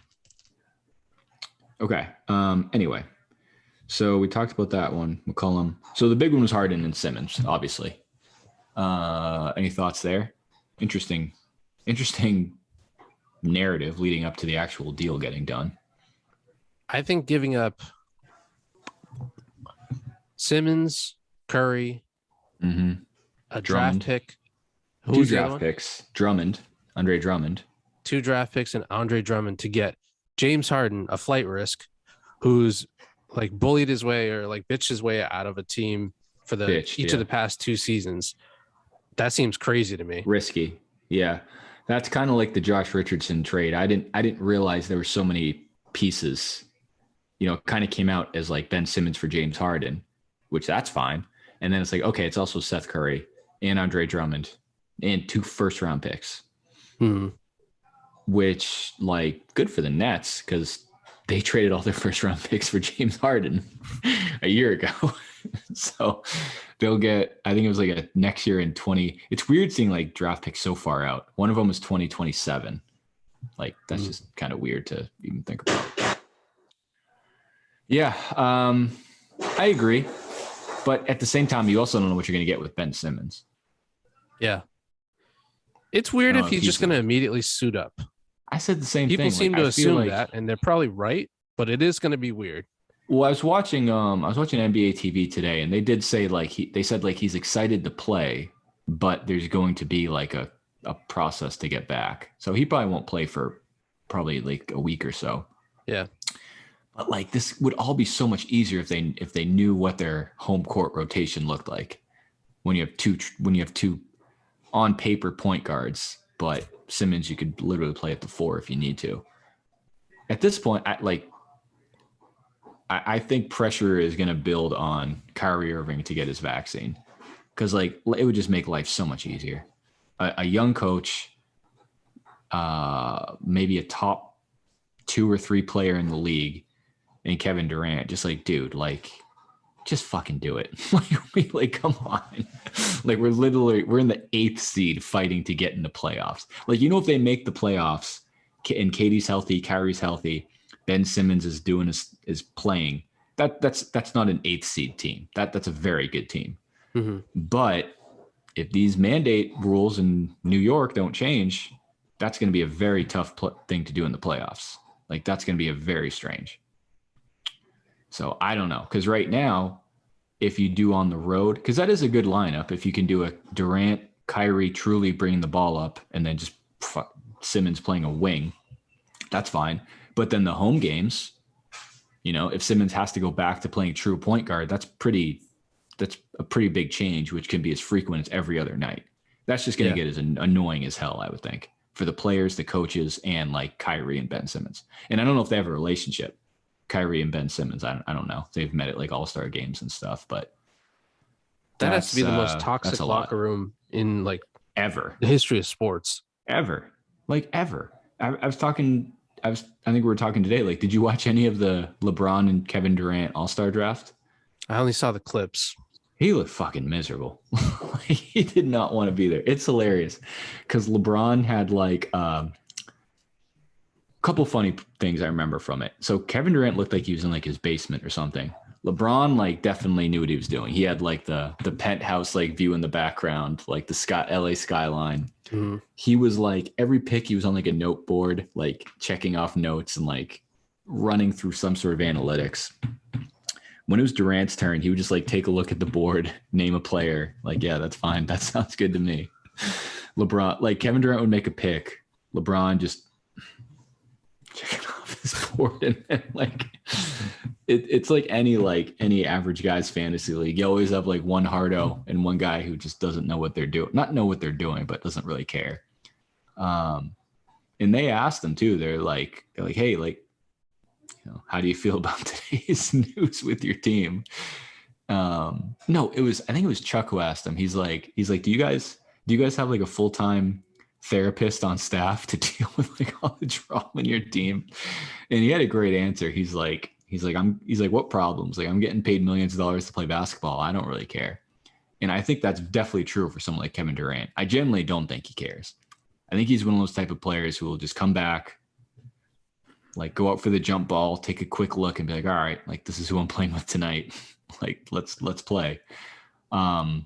Speaker 1: Okay. Anyway. So we talked about that one, McCollum. So the big one was Hardin and Simmons, obviously. Any thoughts there? Interesting narrative leading up to the actual deal getting done.
Speaker 2: I think giving up Simmons, Curry, a draft pick.
Speaker 1: Two draft picks. Andre Drummond.
Speaker 2: 2 draft picks and Andre Drummond to get James Harden, a flight risk, who's like bullied his way or like bitched his way out of a team for each of the past 2 seasons. That seems crazy to me.
Speaker 1: Risky. Yeah. That's kind of like the Josh Richardson trade. I didn't realize there were so many pieces. It kind of came out as like Ben Simmons for James Harden, which that's fine. And then it's like, okay, it's also Seth Curry and Andre Drummond and 2 first-round picks. Which, like, good for the Nets because they traded all their first-round picks for James Harden a year ago. So they'll get, I think it was like a next year in 20. It's weird seeing like draft picks so far out. One of them is 2027. Like, that's just kind of weird to even think about. Yeah, I agree. But at the same time, you also don't know what you're going to get with Ben Simmons.
Speaker 2: Yeah. It's weird if he's just going to immediately suit up.
Speaker 1: I said the same thing.
Speaker 2: People seem to assume that, and they're probably right, but it is going to be weird.
Speaker 1: Well, I was watching NBA TV today, and they did say they said he's excited to play, but there's going to be like a process to get back. So he probably won't play for probably like a week or so.
Speaker 2: Yeah.
Speaker 1: But like this would all be so much easier if they knew what their home court rotation looked like when you have two on paper point guards, but Simmons you could literally play at the 4 if you need to. At this point, I think pressure is going to build on Kyrie Irving to get his vaccine because like it would just make life so much easier. A young coach, maybe a top 2 or 3 player in the league, and Kevin Durant, just like, dude, like, just fucking do it. like, come on. Like, we're in the 8th seed fighting to get in the playoffs. Like, if they make the playoffs and Katie's healthy, Kyrie's healthy, Ben Simmons is playing, that's not an 8th seed team. That's a very good team.
Speaker 2: Mm-hmm.
Speaker 1: But if these mandate rules in New York don't change, that's going to be a very tough thing to do in the playoffs. Like, that's going to be a very strange. So I don't know. Because right now, if you do on the road, because that is a good lineup. If you can do a Durant, Kyrie truly bringing the ball up and then just Simmons playing a wing, that's fine. But then the home games, if Simmons has to go back to playing true point guard, that's a pretty big change, which can be as frequent as every other night. That's just going to get as annoying as hell, I would think, for the players, the coaches, and like Kyrie and Ben Simmons. And I don't know if they have a relationship, Kyrie and Ben Simmons. I don't know. They've met at like all-star games and stuff, but
Speaker 2: that has to be the most toxic locker room in like
Speaker 1: ever
Speaker 2: the history of sports.
Speaker 1: Ever. Like ever. I think we were talking today. Like, did you watch any of the LeBron and Kevin Durant all-star draft?
Speaker 2: I only saw the clips.
Speaker 1: He looked fucking miserable. He did not want to be there. It's hilarious because LeBron had like a couple funny things I remember from it. So Kevin Durant looked like he was in like his basement or something. LeBron like definitely knew what he was doing. He had like the penthouse like view in the background, like the LA skyline.
Speaker 2: Mm-hmm.
Speaker 1: He was like every pick he was on like a note board, like checking off notes and like running through some sort of analytics. When it was Durant's turn, he would just like take a look at the board, name a player. Like, yeah, that's fine. That sounds good to me. LeBron, like Kevin Durant would make a pick. LeBron just checking off his board. And then, like, it's like any average guy's fantasy league. You always have like one hardo and one guy who just doesn't know what they're doing. Not know what they're doing, but doesn't really care. And they asked them too. They're like, hey, like, how do you feel about today's news with your team? No, I think it was Chuck who asked him. He's like, do you guys have like a full-time therapist on staff to deal with like all the drama in your team? And he had a great answer. He's like, what problems? Like, I'm getting paid millions of dollars to play basketball. I don't really care. And I think that's definitely true for someone like Kevin Durant. I generally don't think he cares. I think he's one of those type of players who will just come back, like go out for the jump ball, take a quick look and be like, all right, like this is who I'm playing with tonight. Like, let's play. No,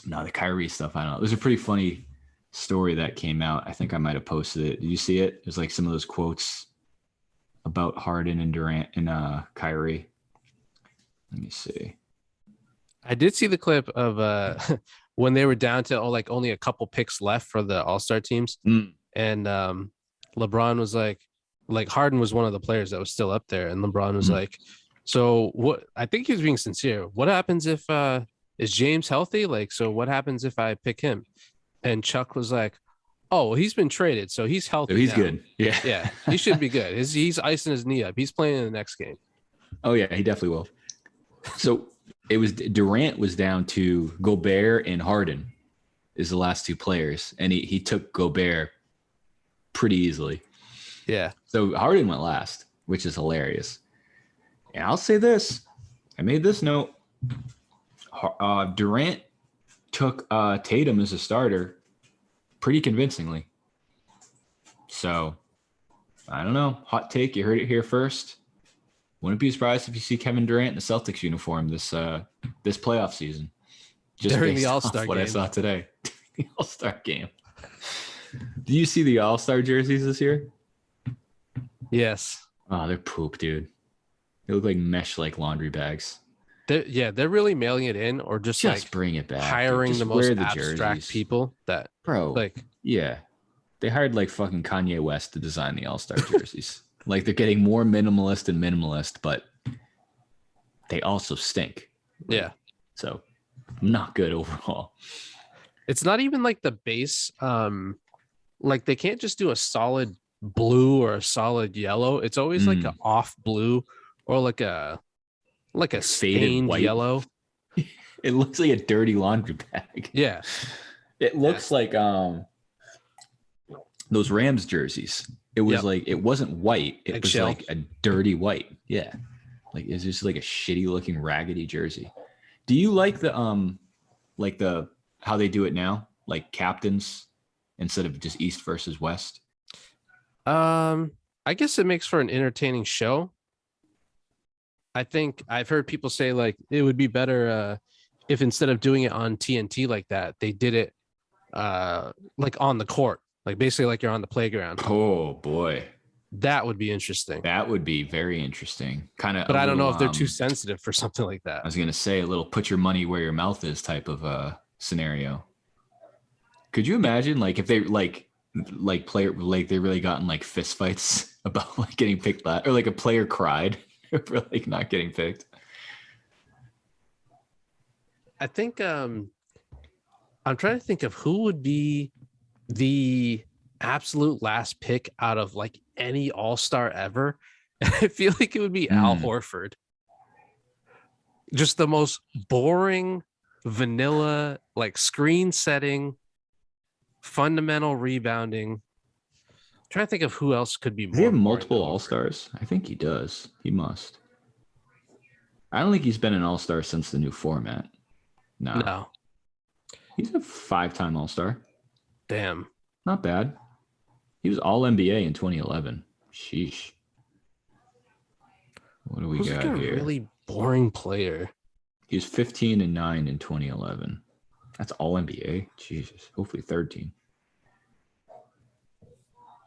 Speaker 1: the Kyrie stuff, I don't know. It was a pretty funny story that came out. I think I might have posted it. Did you see it? It was like some of those quotes about Hardin and Durant and Kyrie. Let me see.
Speaker 2: I did see the clip of when they were down to only a couple picks left for the all-star teams. And LeBron was like Hardin was one of the players that was still up there. And LeBron was like, so what? I think he was being sincere. What happens if is James healthy? Like, so what happens if I pick him? And Chuck was like, oh, well, he's been traded, so he's healthy.
Speaker 1: So he's
Speaker 2: now.
Speaker 1: Good. Yeah.
Speaker 2: Yeah. He should be good. He's icing his knee up. He's playing in the next game.
Speaker 1: Oh, yeah, he definitely will. So it was Durant was down to Gobert and Hardin is the last 2 players. And he took Gobert pretty easily.
Speaker 2: Yeah.
Speaker 1: So Hardin went last, which is hilarious. And I'll say this. I made this note. Durant took Tatum as a starter pretty convincingly. So, I don't know. Hot take. You heard it here first. Wouldn't be surprised if you see Kevin Durant in the Celtics uniform this playoff season. Just
Speaker 2: during
Speaker 1: based
Speaker 2: the
Speaker 1: off
Speaker 2: All-Star
Speaker 1: what
Speaker 2: game.
Speaker 1: I saw today. The All-Star game. Do you see the All-Star jerseys this year?
Speaker 2: Yes.
Speaker 1: Oh, they're poop, dude. They look like mesh like laundry bags.
Speaker 2: They're really mailing it in, or just like
Speaker 1: bring it back.
Speaker 2: hiring
Speaker 1: Just
Speaker 2: the
Speaker 1: wear
Speaker 2: most
Speaker 1: the
Speaker 2: abstract
Speaker 1: jerseys.
Speaker 2: people that
Speaker 1: Bro.
Speaker 2: like.
Speaker 1: Yeah. They hired like fucking Kanye West to design the All-Star jerseys. Like they're getting more minimalist and minimalist, but they also stink.
Speaker 2: Yeah.
Speaker 1: So not good overall.
Speaker 2: It's not even like the base. Like they can't just do a solid blue or a solid yellow. It's always like an off blue or like a stained
Speaker 1: white.
Speaker 2: yellow.
Speaker 1: It looks like a dirty laundry bag.
Speaker 2: Yeah.
Speaker 1: It looks like those Rams jerseys. It was like, it wasn't white. It was like a dirty white. Yeah. Like it's just like a shitty looking raggedy jersey. Do you like the how they do it now? Like captains instead of just East versus West?
Speaker 2: I guess it makes for an entertaining show. I think I've heard people say like it would be better if instead of doing it on TNT like that, they did it like on the court, like basically like you're on the playground.
Speaker 1: Oh boy.
Speaker 2: That would be interesting.
Speaker 1: That would be very interesting. Kind of,
Speaker 2: but I don't know if they're too sensitive for something like that.
Speaker 1: I was gonna say a little put your money where your mouth is type of scenario. Could you imagine like if they like player like they really got in like fist fights about like getting picked that, or like a player cried for like not getting picked?
Speaker 2: I think I'm trying to think of who would be the absolute last pick out of like any all-star ever. I feel like it would be Al Horford. Just the most boring, vanilla, like screen setting, fundamental rebounding. I'm trying to think of who else could be more.
Speaker 1: Does he have multiple all-stars? I think he does. He must. I don't think he's been an all-star since the new format. No. He's a 5-time all-star.
Speaker 2: Damn.
Speaker 1: Not bad. He was all NBA in 2011. Sheesh. What do we got
Speaker 2: like a
Speaker 1: here?
Speaker 2: Really boring player.
Speaker 1: He was 15 and 9 in 2011. That's all NBA. Jesus. Hopefully third team.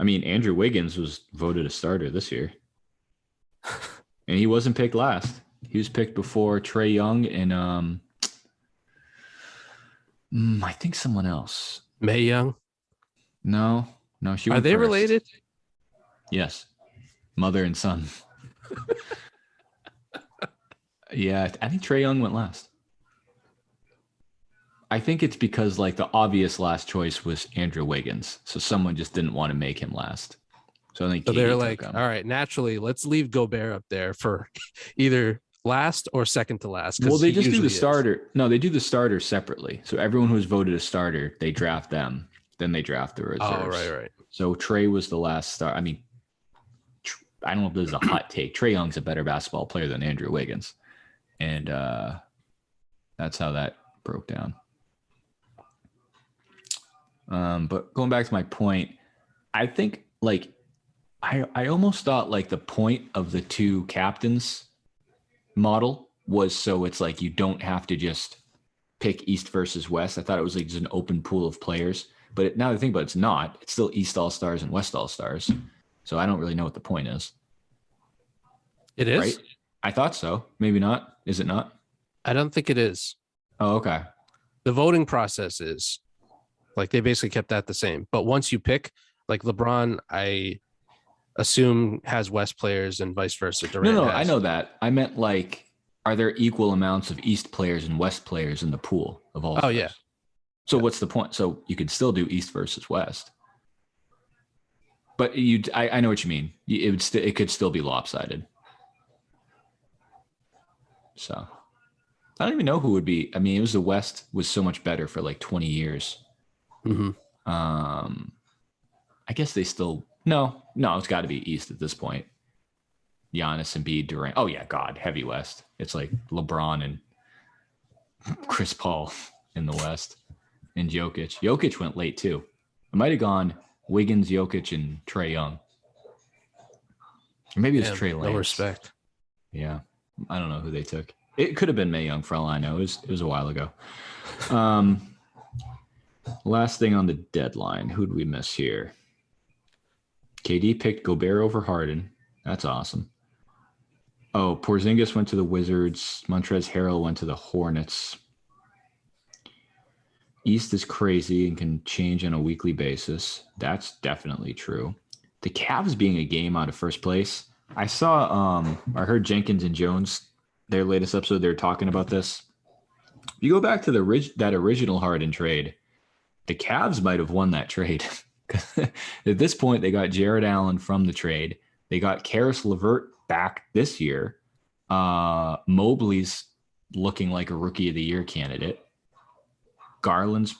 Speaker 1: I mean, Andrew Wiggins was voted a starter this year. And he wasn't picked last. He was picked before Trae Young and I think someone else.
Speaker 2: Mae Young?
Speaker 1: No, she
Speaker 2: Are
Speaker 1: went
Speaker 2: they
Speaker 1: first.
Speaker 2: related?
Speaker 1: Yes. Mother and son. Yeah, I think Trae Young went last. I think it's because like the obvious last choice was Andrew Wiggins. So someone just didn't want to make him last. So I think
Speaker 2: they're like, all right, naturally, let's leave Gobert up there for either last or second to last.
Speaker 1: Well, they just do the starter. No, they do the starter separately. So everyone who's voted a starter, they draft them. Then they draft the reserves.
Speaker 2: Oh, right.
Speaker 1: So Trae was the last star. I mean, I don't know if this is a hot take. Trae Young's a better basketball player than Andrew Wiggins. And that's how that broke down. But going back to my point, I think like I almost thought like the point of the two captains model was so it's like you don't have to just pick East versus West. I thought it was like just an open pool of players. But now that I think about it, it's not. It's still East All-Stars and West All-Stars. So I don't really know what the point is.
Speaker 2: It is?
Speaker 1: Right? I thought so. Maybe not. Is it not?
Speaker 2: I don't think it is.
Speaker 1: Oh, okay.
Speaker 2: The voting process is like they basically kept that the same. But once you pick, like LeBron, I assume has West players and vice versa. Durant
Speaker 1: no,
Speaker 2: has.
Speaker 1: I know that. I meant like, are there equal amounts of East players and West players in the pool of all?
Speaker 2: Oh, yeah.
Speaker 1: So what's the point? So you could still do East versus West. But I know what you mean. It could still be lopsided. So I don't even know who would be. I mean, it was the West was so much better for like 20 years.
Speaker 2: Mm-hmm.
Speaker 1: I guess they still no. It's got to be East at this point. Giannis, Embiid, Durant. Oh yeah, God, heavy West. It's like LeBron and Chris Paul in the West, and Jokic. Jokic went late too. It might have gone Wiggins, Jokic, and Trae Young. Or maybe it was Trey Lance.
Speaker 2: No respect.
Speaker 1: Yeah. I don't know who they took. It could have been Mae Young for all I know. It was a while ago. Last thing on the deadline. Who'd we miss here? KD picked Gobert over Harden. That's awesome. Oh, Porzingis went to the Wizards. Montrezl Harrell went to the Hornets. East is crazy and can change on a weekly basis. That's definitely true. The Cavs being a game out of first place. I heard Jenkins and Jones, their latest episode, they were talking about this. If you go back to that original Harden trade, the Cavs might have won that trade. At this point, they got Jared Allen from the trade. They got Karis LeVert back this year. Mobley's looking like a Rookie of the Year candidate. Garland's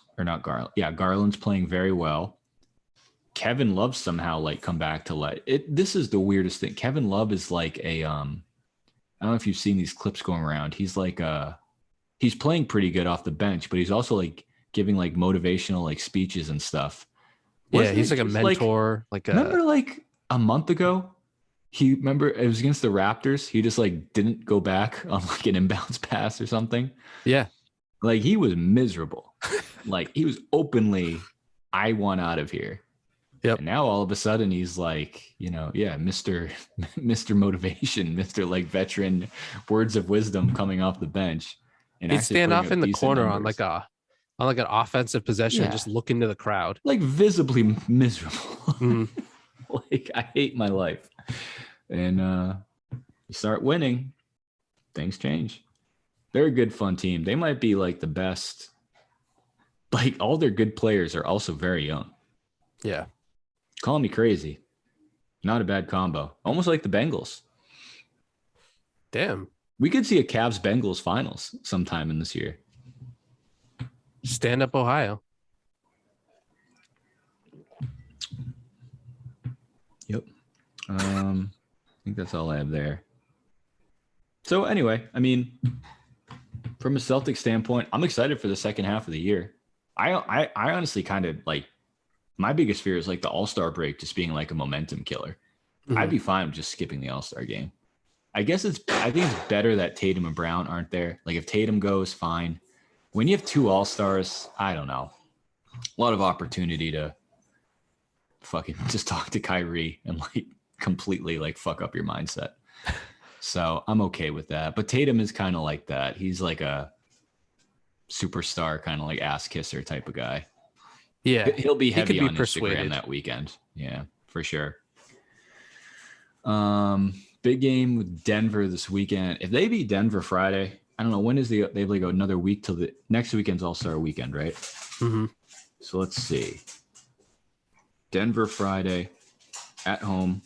Speaker 1: playing very well. Kevin Love somehow come back to life. This is the weirdest thing. Kevin Love is like I don't know if you've seen these clips going around. He's he's playing pretty good off the bench, but he's also giving motivational speeches and stuff.
Speaker 2: Wasn't he's like a mentor.
Speaker 1: Remember a month ago? Remember it was against the Raptors. He just didn't go back on an inbounds pass or something.
Speaker 2: Yeah.
Speaker 1: He was miserable. He was openly, I want out of here.
Speaker 2: Yep.
Speaker 1: And now all of a sudden he's Mr. Motivation, Mr. Veteran words of wisdom coming off the bench. And
Speaker 2: he'd stand off in the corner numbers. on an offensive possession, just looking to the crowd.
Speaker 1: Visibly miserable.
Speaker 2: Mm.
Speaker 1: I hate my life. And you start winning, things change. They're a good, fun team. They might be the best. All their good players are also very young.
Speaker 2: Yeah.
Speaker 1: Call me crazy. Not a bad combo. Almost like the Bengals.
Speaker 2: Damn.
Speaker 1: We could see a Cavs-Bengals finals sometime in this year.
Speaker 2: Stand up, Ohio.
Speaker 1: Yep. I think that's all I have there. So anyway, from a Celtic standpoint, I'm excited for the second half of the year. I honestly kind of my biggest fear is the All-Star break just being a momentum killer. Mm-hmm. I'd be fine with just skipping the All-Star game. I think it's better that Tatum and Brown aren't there. If Tatum goes, fine. When you have two All-Stars, I don't know. A lot of opportunity to fucking just talk to Kyrie and completely fuck up your mindset. So I'm okay with that. But Tatum is kind of like that. He's a superstar, kind of ass kisser type of guy.
Speaker 2: Yeah.
Speaker 1: He'll be heavy on
Speaker 2: persuaded.
Speaker 1: Instagram that weekend. Yeah, for sure. Big game with Denver this weekend. If they beat Denver Friday, I don't know, when is they have another week till the next weekend's All-Star weekend, right?
Speaker 2: Mm-hmm.
Speaker 1: So let's see. Denver Friday at home.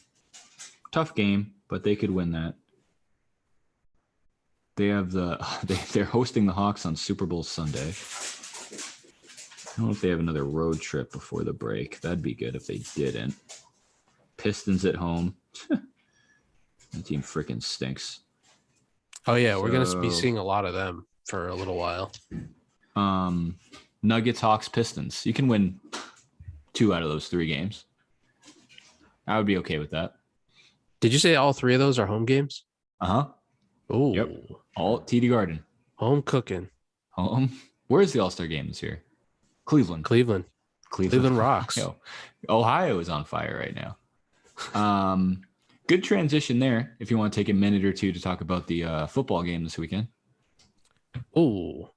Speaker 1: Tough game, but they could win that. They have they're hosting the Hawks on Super Bowl Sunday. I don't know if they have another road trip before the break. That'd be good if they didn't. Pistons at home. That team freaking stinks.
Speaker 2: Oh yeah, we're gonna be seeing a lot of them for a little while.
Speaker 1: Nuggets, Hawks, Pistons. You can win 2 out of those 3 games. I would be okay with that.
Speaker 2: Did you say all 3 of those are home games?
Speaker 1: Uh-huh.
Speaker 2: Oh.
Speaker 1: Yep. All TD Garden.
Speaker 2: Home cooking.
Speaker 1: Home. Where's the All-Star game this year? Cleveland.
Speaker 2: Cleveland rocks.
Speaker 1: Yo, Ohio is on fire right now. Good transition there. If you want to take a minute or two to talk about the football game this weekend.
Speaker 2: Oh,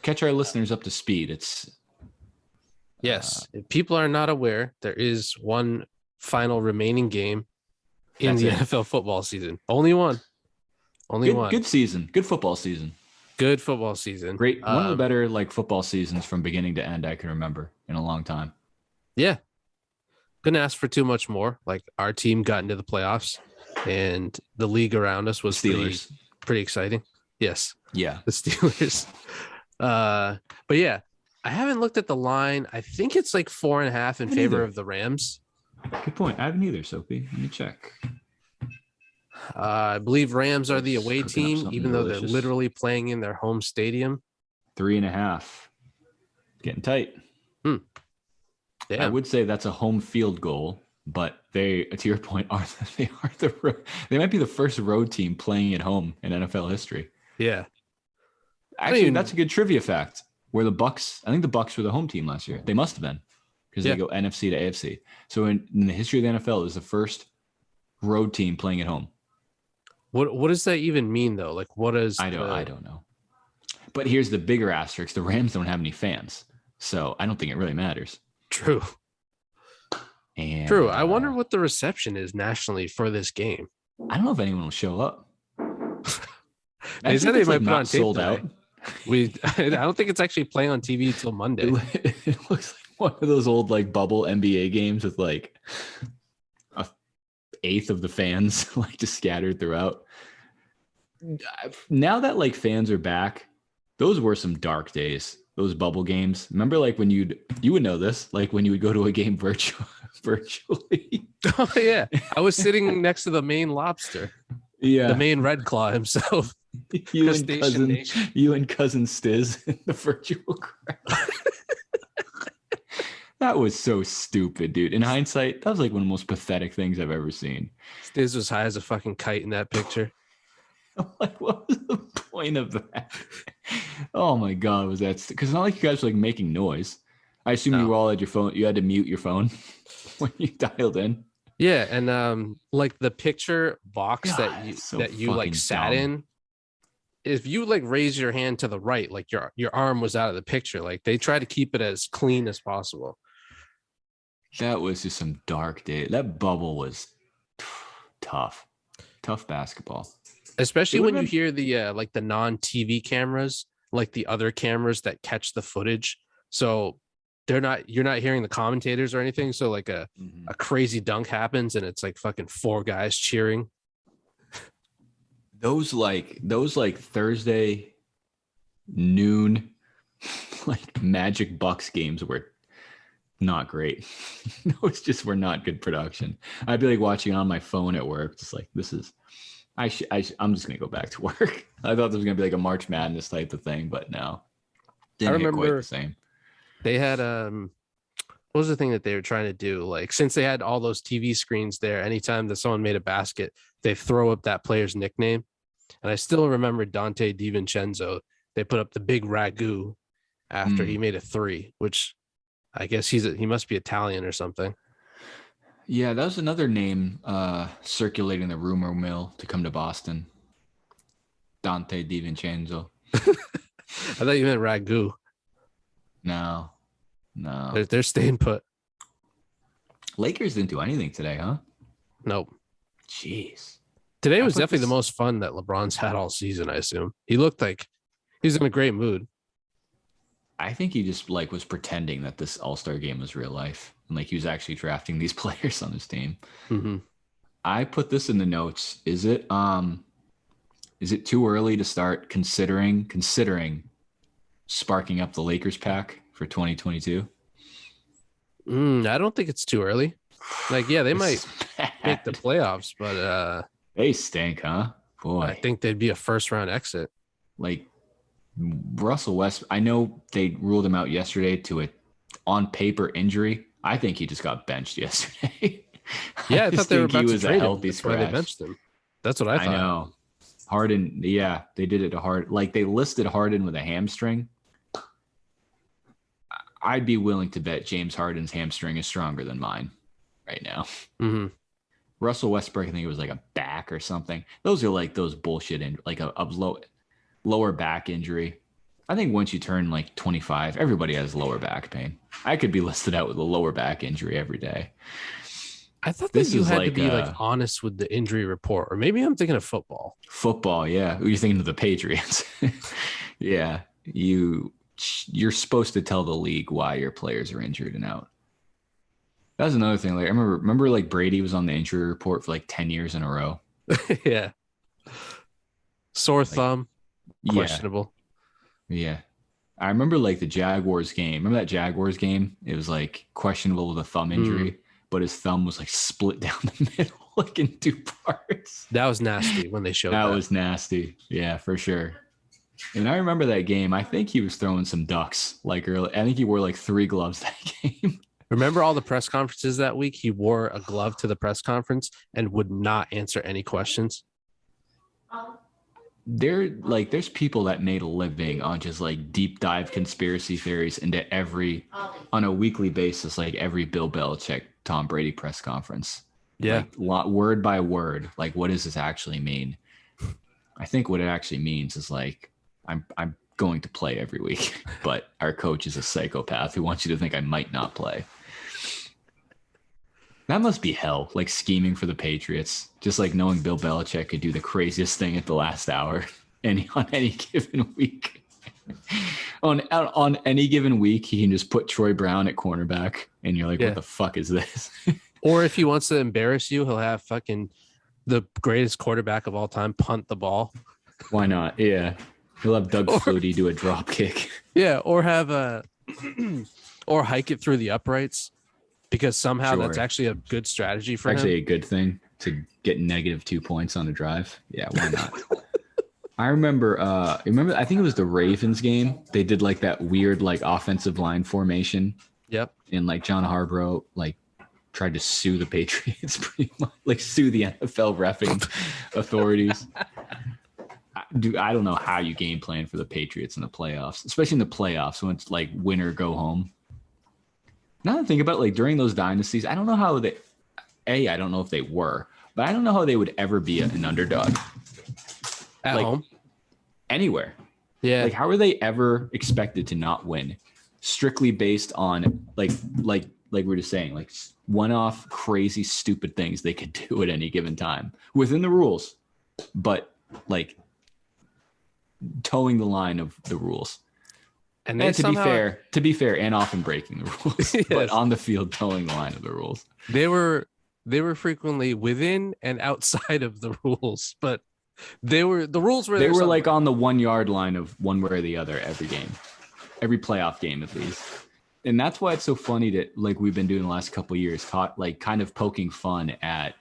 Speaker 1: catch our listeners up to speed.
Speaker 2: Yes. If people are not aware, there is one final remaining game in the NFL football season. Only one. One.
Speaker 1: Good season. Good football season.
Speaker 2: Good football season.
Speaker 1: Great. One of the better football seasons from beginning to end I can remember in a long time.
Speaker 2: Yeah. Couldn't ask for too much more. Our team got into the playoffs and the league around us was pretty exciting. Yes.
Speaker 1: Yeah.
Speaker 2: The Steelers. But yeah, I haven't looked at the line. I think it's 4.5 in favor of the Rams.
Speaker 1: Good point. I haven't either, Sophie. Let me check.
Speaker 2: I believe Rams are the away team, even though they're literally playing in their home stadium.
Speaker 1: 3.5. Getting tight.
Speaker 2: Yeah.
Speaker 1: I would say that's a home field goal, but they, to your point, they might be the first road team playing at home in NFL history.
Speaker 2: Yeah.
Speaker 1: Actually, that's a good trivia fact. where the Bucks, I think the Bucks were the home team last year. They must have been because they go NFC to AFC. So in the history of the NFL, it was the first road team playing at home.
Speaker 2: What does that even mean though? Like what is
Speaker 1: I don't know. But here's the bigger asterisk. The Rams don't have any fans. So I don't think it really matters.
Speaker 2: True.
Speaker 1: And
Speaker 2: True. I wonder what the reception is nationally for this game.
Speaker 1: I don't know if anyone will show up.
Speaker 2: They said they might put on tape
Speaker 1: sold out.
Speaker 2: I don't think it's actually playing on TV until Monday.
Speaker 1: It looks like one of those old like bubble NBA games with like a eighth of the fans like just scattered throughout. Now that like fans are back, those were some dark days. Those bubble games. Remember, like when you would know this, like when you would go to a game virtually.
Speaker 2: Oh yeah, I was sitting next to the main lobster.
Speaker 1: Yeah,
Speaker 2: the main Red Claw himself.
Speaker 1: You and cousin Stiz in the virtual crowd. That was so stupid, dude. In hindsight, that was like one of the most pathetic things I've ever seen.
Speaker 2: Stiz was high as a fucking kite in that picture.
Speaker 1: I'm like, what was the point of that? Oh my god, was that? Because it's not like you guys were like making noise. I assume you were all at your phone. You had to mute your phone when you dialed in.
Speaker 2: Yeah, and like the picture box that you like sat
Speaker 1: dumb.
Speaker 2: in. If you like raise your hand to the right, like your arm was out of the picture. Like they try to keep it as clean as possible.
Speaker 1: That was just some dark day. That bubble was tough basketball.
Speaker 2: Especially when you hear the like the non-TV cameras, like the other cameras that catch the footage. So you're not hearing the commentators or anything. So like a crazy dunk happens and it's like fucking 4 guys cheering. Those
Speaker 1: like Thursday noon like Magic Bucks games were not great. Those just were not good production. I'd be like watching on my phone at work, just like this is. I'm just gonna go back to work. I thought there was gonna be like a March Madness type of thing, but no, didn't hit quite the same.
Speaker 2: They had what was the thing that they were trying to do? Like since they had all those TV screens there, anytime that someone made a basket, they throw up that player's nickname. And I still remember Dante DiVincenzo. They put up the big ragu after he made a 3, which I guess he must be Italian or something.
Speaker 1: Yeah, that was another name circulating the rumor mill to come to Boston. Dante DiVincenzo.
Speaker 2: I thought you meant ragu.
Speaker 1: No.
Speaker 2: They're staying put.
Speaker 1: Lakers didn't do anything today, huh?
Speaker 2: Nope.
Speaker 1: Jeez.
Speaker 2: Today was definitely the most fun that LeBron's had all season, I assume. He looked like he was in a great mood.
Speaker 1: I think he just like was pretending that this All-Star game was real life. And like he was actually drafting these players on his team.
Speaker 2: Mm-hmm.
Speaker 1: I put this in the notes. Is it too early to start considering sparking up the Lakers pack for 2022?
Speaker 2: I don't think it's too early. Like, yeah, they might make the playoffs, but
Speaker 1: they stink, huh? Boy,
Speaker 2: I think they'd be a first-round exit.
Speaker 1: Like Russell West, I know they ruled him out yesterday to a on paper injury. I think he just got benched yesterday.
Speaker 2: Yeah, I thought they were about to trade him.
Speaker 1: That's why
Speaker 2: they benched him. That's what I thought.
Speaker 1: I know. Hardin, yeah, they did it to Hardin. Like they listed Hardin with a hamstring. I'd be willing to bet James Harden's hamstring is stronger than mine right now.
Speaker 2: Mm-hmm.
Speaker 1: Russell Westbrook, I think it was like a back or something. Those are like those bullshit, like a lower back injury. I think once you turn like 25, everybody has lower back pain. I could be listed out with a lower back injury every day.
Speaker 2: I thought that you had to be like honest with the injury report, or maybe I'm thinking of football.
Speaker 1: Football, yeah. You're thinking of the Patriots. Yeah, you're supposed to tell the league why your players are injured and out. That's another thing. Like I remember like Brady was on the injury report for like 10 years in a row.
Speaker 2: Yeah. Sore thumb. Questionable.
Speaker 1: Yeah. I remember like the Jaguars game. Remember that Jaguars game? It was like questionable with a thumb injury, but his thumb was like split down the middle, like in 2 parts.
Speaker 2: That was nasty when they showed that.
Speaker 1: That was nasty. Yeah, for sure. And I remember that game. I think he was throwing some ducks like early. I think he wore like 3 gloves that game.
Speaker 2: Remember all the press conferences that week? He wore a glove to the press conference and would not answer any questions.
Speaker 1: there's people that made a living on just like deep dive conspiracy theories into on a weekly basis, like every Bill Belichick, Tom Brady press conference.
Speaker 2: Yeah.
Speaker 1: Like word by word, like what does this actually mean? I think what it actually means is like I'm going to play every week, but our coach is a psychopath who wants you to think I might not play. That must be hell, like scheming for the Patriots, just like knowing Bill Belichick could do the craziest thing at the last hour on any given week. on any given week, he can just put Troy Brown at cornerback, and you're like, what the fuck is this?
Speaker 2: Or if he wants to embarrass you, he'll have fucking the greatest quarterback of all time punt the ball.
Speaker 1: Why not? Yeah. He'll have Doug Flutie do a drop kick.
Speaker 2: Yeah, or have or hike it through the uprights, because somehow that's actually a good strategy for him.
Speaker 1: Actually a good thing to get -2 points on a drive. Yeah, why not? I remember I think it was the Ravens game. They did like that weird like offensive line formation.
Speaker 2: Yep.
Speaker 1: And like John Harbaugh like tried to sue the Patriots pretty much, like sue the NFL reffing authorities. Dude, I don't know how you game plan for the Patriots in the playoffs, especially in the playoffs when it's like win or go home. Now that I think about it, like during those dynasties, I don't know how I don't know if they were, but I don't know how they would ever be an underdog.
Speaker 2: At
Speaker 1: like,
Speaker 2: home?
Speaker 1: Anywhere.
Speaker 2: Yeah.
Speaker 1: Like how are they ever expected to not win? Strictly based on like we were just saying, like one-off crazy stupid things they could do at any given time within the rules, but like towing the line of the rules. And to be fair, and often breaking the rules, yes. But on the field towing the line of the rules.
Speaker 2: They were frequently within and outside of the rules, but the rules were.
Speaker 1: They were like on the 1 yard line of one way or the other every game, every playoff game at least. And that's why it's so funny that like we've been doing the last couple of years, like kind of poking fun at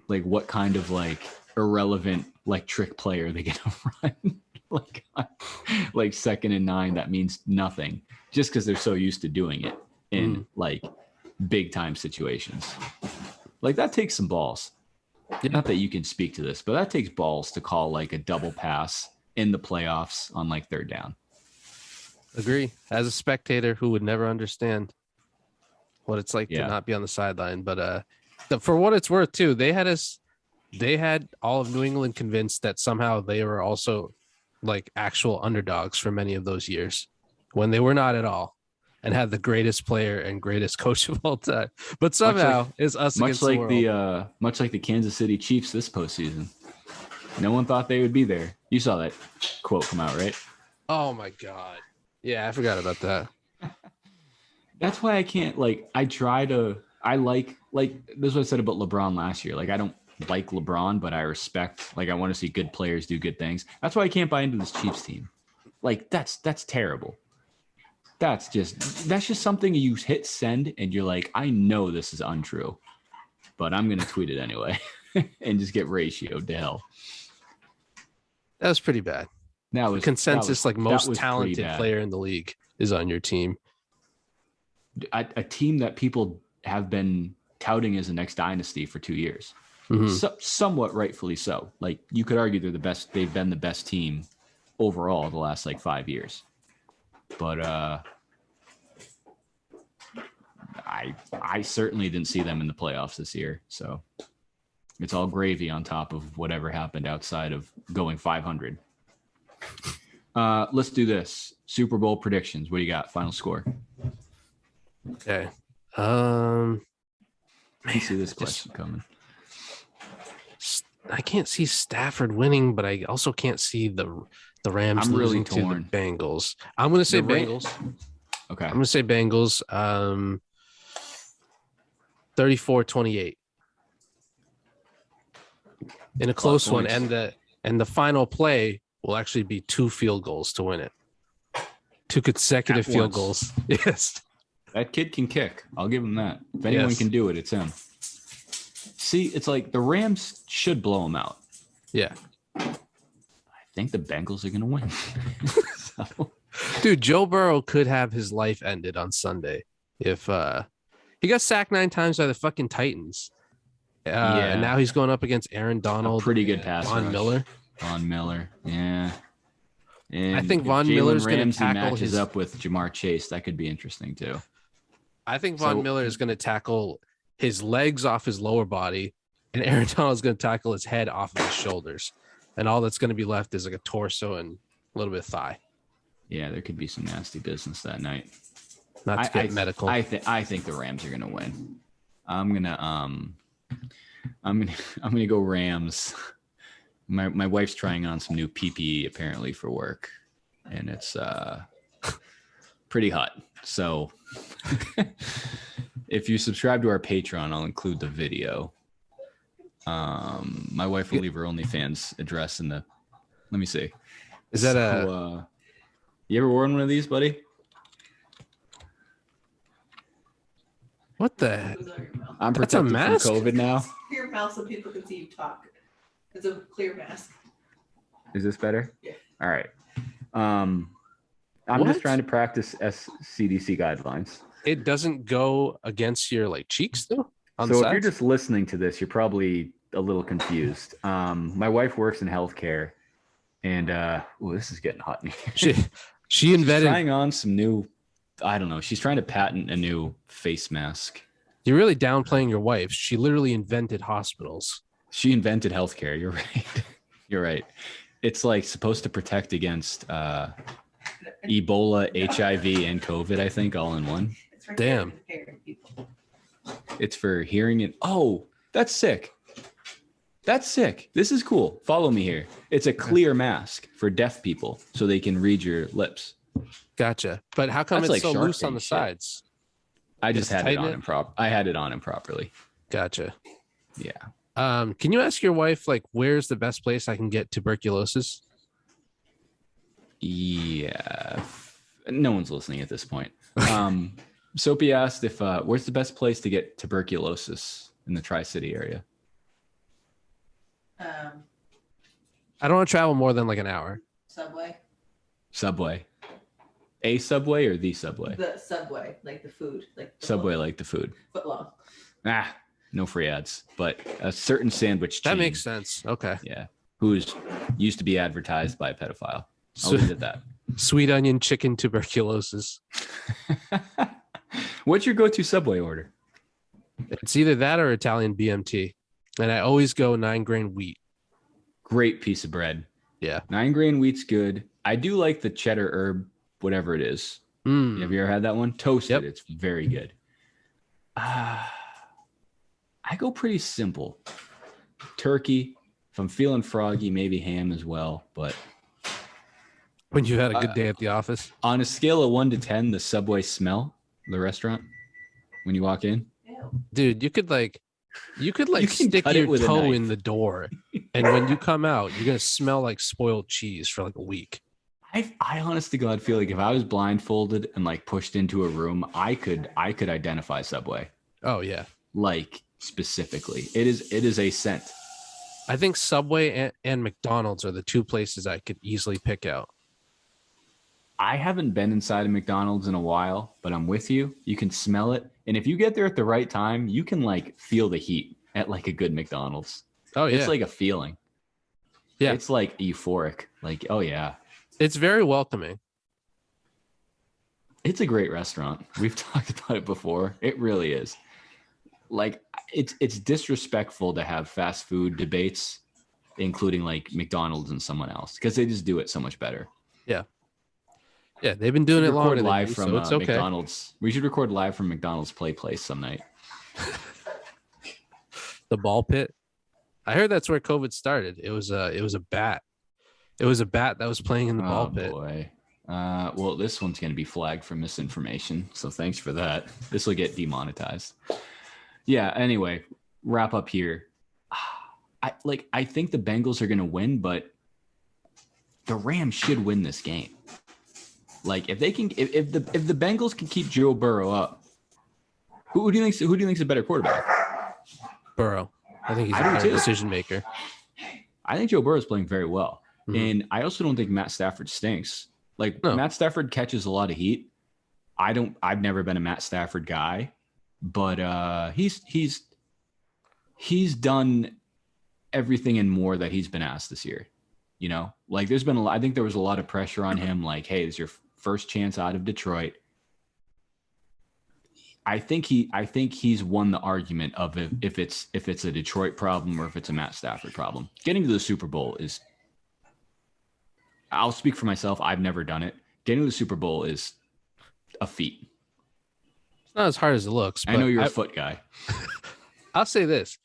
Speaker 1: like what kind of like irrelevant like trick player they get to run. like 2nd and 9, that means nothing just because they're so used to doing it in like big time situations. Like that takes some balls. Yeah. Not that you can speak to this, but that takes balls to call like a double pass in the playoffs on like 3rd down.
Speaker 2: Agree. As a spectator who would never understand what it's like to not be on the sideline, but for what it's worth too, they had all of New England convinced that somehow they were also like actual underdogs for many of those years when they were not at all, and had the greatest player and greatest coach of all time. But somehow it's us against the world.
Speaker 1: Much like the Kansas City Chiefs this postseason. No one thought they would be there. You saw that quote come out, right?
Speaker 2: Oh my God. Yeah, I forgot about that.
Speaker 1: That's why I can't I like this is what I said about LeBron last year. Like I don't like LeBron, but I respect, like I want to see good players do good things. That's why I can't buy into this Chiefs team. Like that's terrible. That's just something you hit send and you're like, I know this is untrue, but I'm gonna tweet it anyway and just get ratioed to hell.
Speaker 2: That was pretty bad.
Speaker 1: That was
Speaker 2: consensus. Like most talented player in the league is on your team.
Speaker 1: A team that people have been touting as the next dynasty for 2 years. So, somewhat rightfully so. Like you could argue they're the best. They've been the best team overall the last like 5 years. But I certainly didn't see them in the playoffs this year. So it's all gravy on top of whatever happened outside of going 500. Let's do this. Super Bowl predictions. What do you got? Final score.
Speaker 2: Okay.
Speaker 1: I see this question coming.
Speaker 2: I can't see Stafford winning, but I also can't see the Rams losing to the Bengals. I'm going to say Bengals.
Speaker 1: Okay.
Speaker 2: I'm going to say Bengals. 34-28. In a close one, and the final play will actually be 2 field goals to win it. 2 consecutive field goals. Yes.
Speaker 1: That kid can kick. I'll give him that. If anyone can do it, it's him. See, it's like the Rams should blow him out.
Speaker 2: Yeah.
Speaker 1: I think the Bengals are going to win. So.
Speaker 2: Dude, Joe Burrow could have his life ended on Sunday if he got sacked 9 times by the fucking Titans. And now he's going up against Aaron Donald.
Speaker 1: Pretty good pass.
Speaker 2: Von Miller.
Speaker 1: Von Miller. Yeah. And
Speaker 2: I think
Speaker 1: if
Speaker 2: Von
Speaker 1: Jalen
Speaker 2: Miller's going to
Speaker 1: Ramsey
Speaker 2: tackle
Speaker 1: matches
Speaker 2: his.
Speaker 1: up with Jamar Chase, that could be interesting too.
Speaker 2: I think Von Miller is going to tackle his legs off his lower body, and Aaron Donald is going to tackle his head off of his shoulders, and all that's going to be left is like a torso and a little bit of thigh.
Speaker 1: Yeah, there could be some nasty business that night.
Speaker 2: Not to get medical.
Speaker 1: I think the Rams are gonna win. I'm gonna go Rams. My wife's trying on some new PPE apparently for work, and it's pretty hot. So if you subscribe to our Patreon, I'll include the video. My wife will leave her OnlyFans address in the. Let me see.
Speaker 2: Is that
Speaker 1: you ever worn one of these, buddy?
Speaker 2: What the?
Speaker 1: I'm
Speaker 2: That's a
Speaker 1: protected
Speaker 2: mask?
Speaker 1: from COVID now.
Speaker 3: Clear mouth so people can see you talk. It's a clear mask.
Speaker 1: Is this better?
Speaker 3: Yeah.
Speaker 1: All right. I'm just trying to practice CDC guidelines.
Speaker 2: It doesn't go against your like cheeks though.
Speaker 1: So if you're just listening to this, you're probably a little confused. My wife works in healthcare, and this is getting hot in here.
Speaker 2: She invented.
Speaker 1: She's trying on some new. I don't know. She's trying to patent a new face mask.
Speaker 2: You're really downplaying your wife. She literally invented hospitals.
Speaker 1: She invented healthcare. You're right. You're right. It's like supposed to protect against Ebola, HIV, and COVID, I think, all in one.
Speaker 3: It's for
Speaker 2: Damn.
Speaker 3: hearing people.
Speaker 1: It's for hearing it. Oh, that's sick. That's sick. This is cool. Follow me here. It's a clear mask for deaf people so they can read your lips.
Speaker 2: Gotcha. But how come
Speaker 1: That's
Speaker 2: it's
Speaker 1: like
Speaker 2: so
Speaker 1: Shark
Speaker 2: loose on
Speaker 1: Tank
Speaker 2: the
Speaker 1: shit.
Speaker 2: sides?
Speaker 1: I just had it
Speaker 2: tighten
Speaker 1: on I had it on improperly.
Speaker 2: Gotcha.
Speaker 1: Yeah.
Speaker 2: Can you ask your wife like where's the best place I can get tuberculosis?
Speaker 1: Yeah. No one's listening at this point. Soapy asked if where's the best place to get tuberculosis in the Tri-City area?
Speaker 2: I don't want to travel more than like an hour.
Speaker 3: Subway.
Speaker 1: Subway. A Subway or the Subway?
Speaker 3: The Subway, like the food, like the
Speaker 1: Subway, like the food.
Speaker 3: footlong.
Speaker 1: No free ads, but a certain sandwich chain.
Speaker 2: That makes sense. Okay.
Speaker 1: Yeah. Who's used to be advertised by a pedophile. I'll
Speaker 2: So,
Speaker 1: leave it at that.
Speaker 2: sweet onion chicken tuberculosis.
Speaker 1: What's your go-to Subway order?
Speaker 2: It's either that or Italian BMT. And I always go 9-grain wheat.
Speaker 1: Great piece of bread.
Speaker 2: Yeah.
Speaker 1: 9-grain wheat's good. I do like the cheddar herb, whatever it is.
Speaker 2: Mm.
Speaker 1: Have you ever had that one? Toasted.
Speaker 2: Yep.
Speaker 1: It's very good. I go pretty simple. Turkey. If I'm feeling froggy, maybe ham as well. But
Speaker 2: When you had a good day at the office.
Speaker 1: on a scale of 1 to 10, the Subway smell, the restaurant, when you walk in,
Speaker 3: Ew.
Speaker 2: Dude, you could
Speaker 1: You can
Speaker 2: stick
Speaker 1: cut it
Speaker 2: your
Speaker 1: with a
Speaker 2: toe
Speaker 1: knife.
Speaker 2: in the door. And when you come out, you're going to smell like spoiled cheese for like a week.
Speaker 1: I honest to God feel like if I was blindfolded and like pushed into a room, I could identify Subway,
Speaker 2: Oh, yeah.
Speaker 1: like specifically. It is a scent.
Speaker 2: I think Subway and McDonald's are the two places I could easily pick out.
Speaker 1: I haven't been inside a McDonald's in a while, but I'm with you. You can smell it. And if you get there at the right time, you can like feel the heat at like a good McDonald's.
Speaker 2: Oh, yeah.
Speaker 1: It's like a feeling.
Speaker 2: Yeah.
Speaker 1: It's like euphoric. Like, oh yeah.
Speaker 2: It's very welcoming.
Speaker 1: It's a great restaurant. We've talked about it before. It really is. Like it's disrespectful to have fast food debates, including like McDonald's and someone else, because they just do it so much better.
Speaker 2: Yeah, they've been doing it longer than
Speaker 1: live
Speaker 2: me,
Speaker 1: from
Speaker 2: so it's okay.
Speaker 1: McDonald's. We should record live from McDonald's Play Place some night.
Speaker 2: The ball pit. I heard that's where COVID started. It was a bat. It was a bat that was playing in the ball pit.
Speaker 1: Boy. Well, this one's going to be flagged for misinformation, so thanks for that. This will get demonetized. Yeah. Anyway, wrap up here. I think the Bengals are going to win, but the Rams should win this game. Like if they can, if the Bengals can keep Joe Burrow up, who do you think's a better quarterback?
Speaker 2: Burrow. I think he's
Speaker 1: I
Speaker 2: a
Speaker 1: do
Speaker 2: better
Speaker 1: too.
Speaker 2: decision maker.
Speaker 1: I think Joe Burrow is playing very well,
Speaker 2: Mhm.
Speaker 1: and I also don't think Matt Stafford stinks. Like
Speaker 2: No.
Speaker 1: Matt Stafford catches a lot of heat. I've never been a Matt Stafford guy, but he's done everything and more that he's been asked this year. You know, like there's been I think there was a lot of pressure on him. Like, hey, it's your first chance out of Detroit. I think he's won the argument of if it's a Detroit problem or if it's a Matt Stafford problem. Getting to the Super Bowl is, I'll speak for myself. I've never done it. Getting to the Super Bowl is a feat.
Speaker 2: It's not as hard as it looks.
Speaker 1: I know you're a foot guy.
Speaker 2: I'll say this.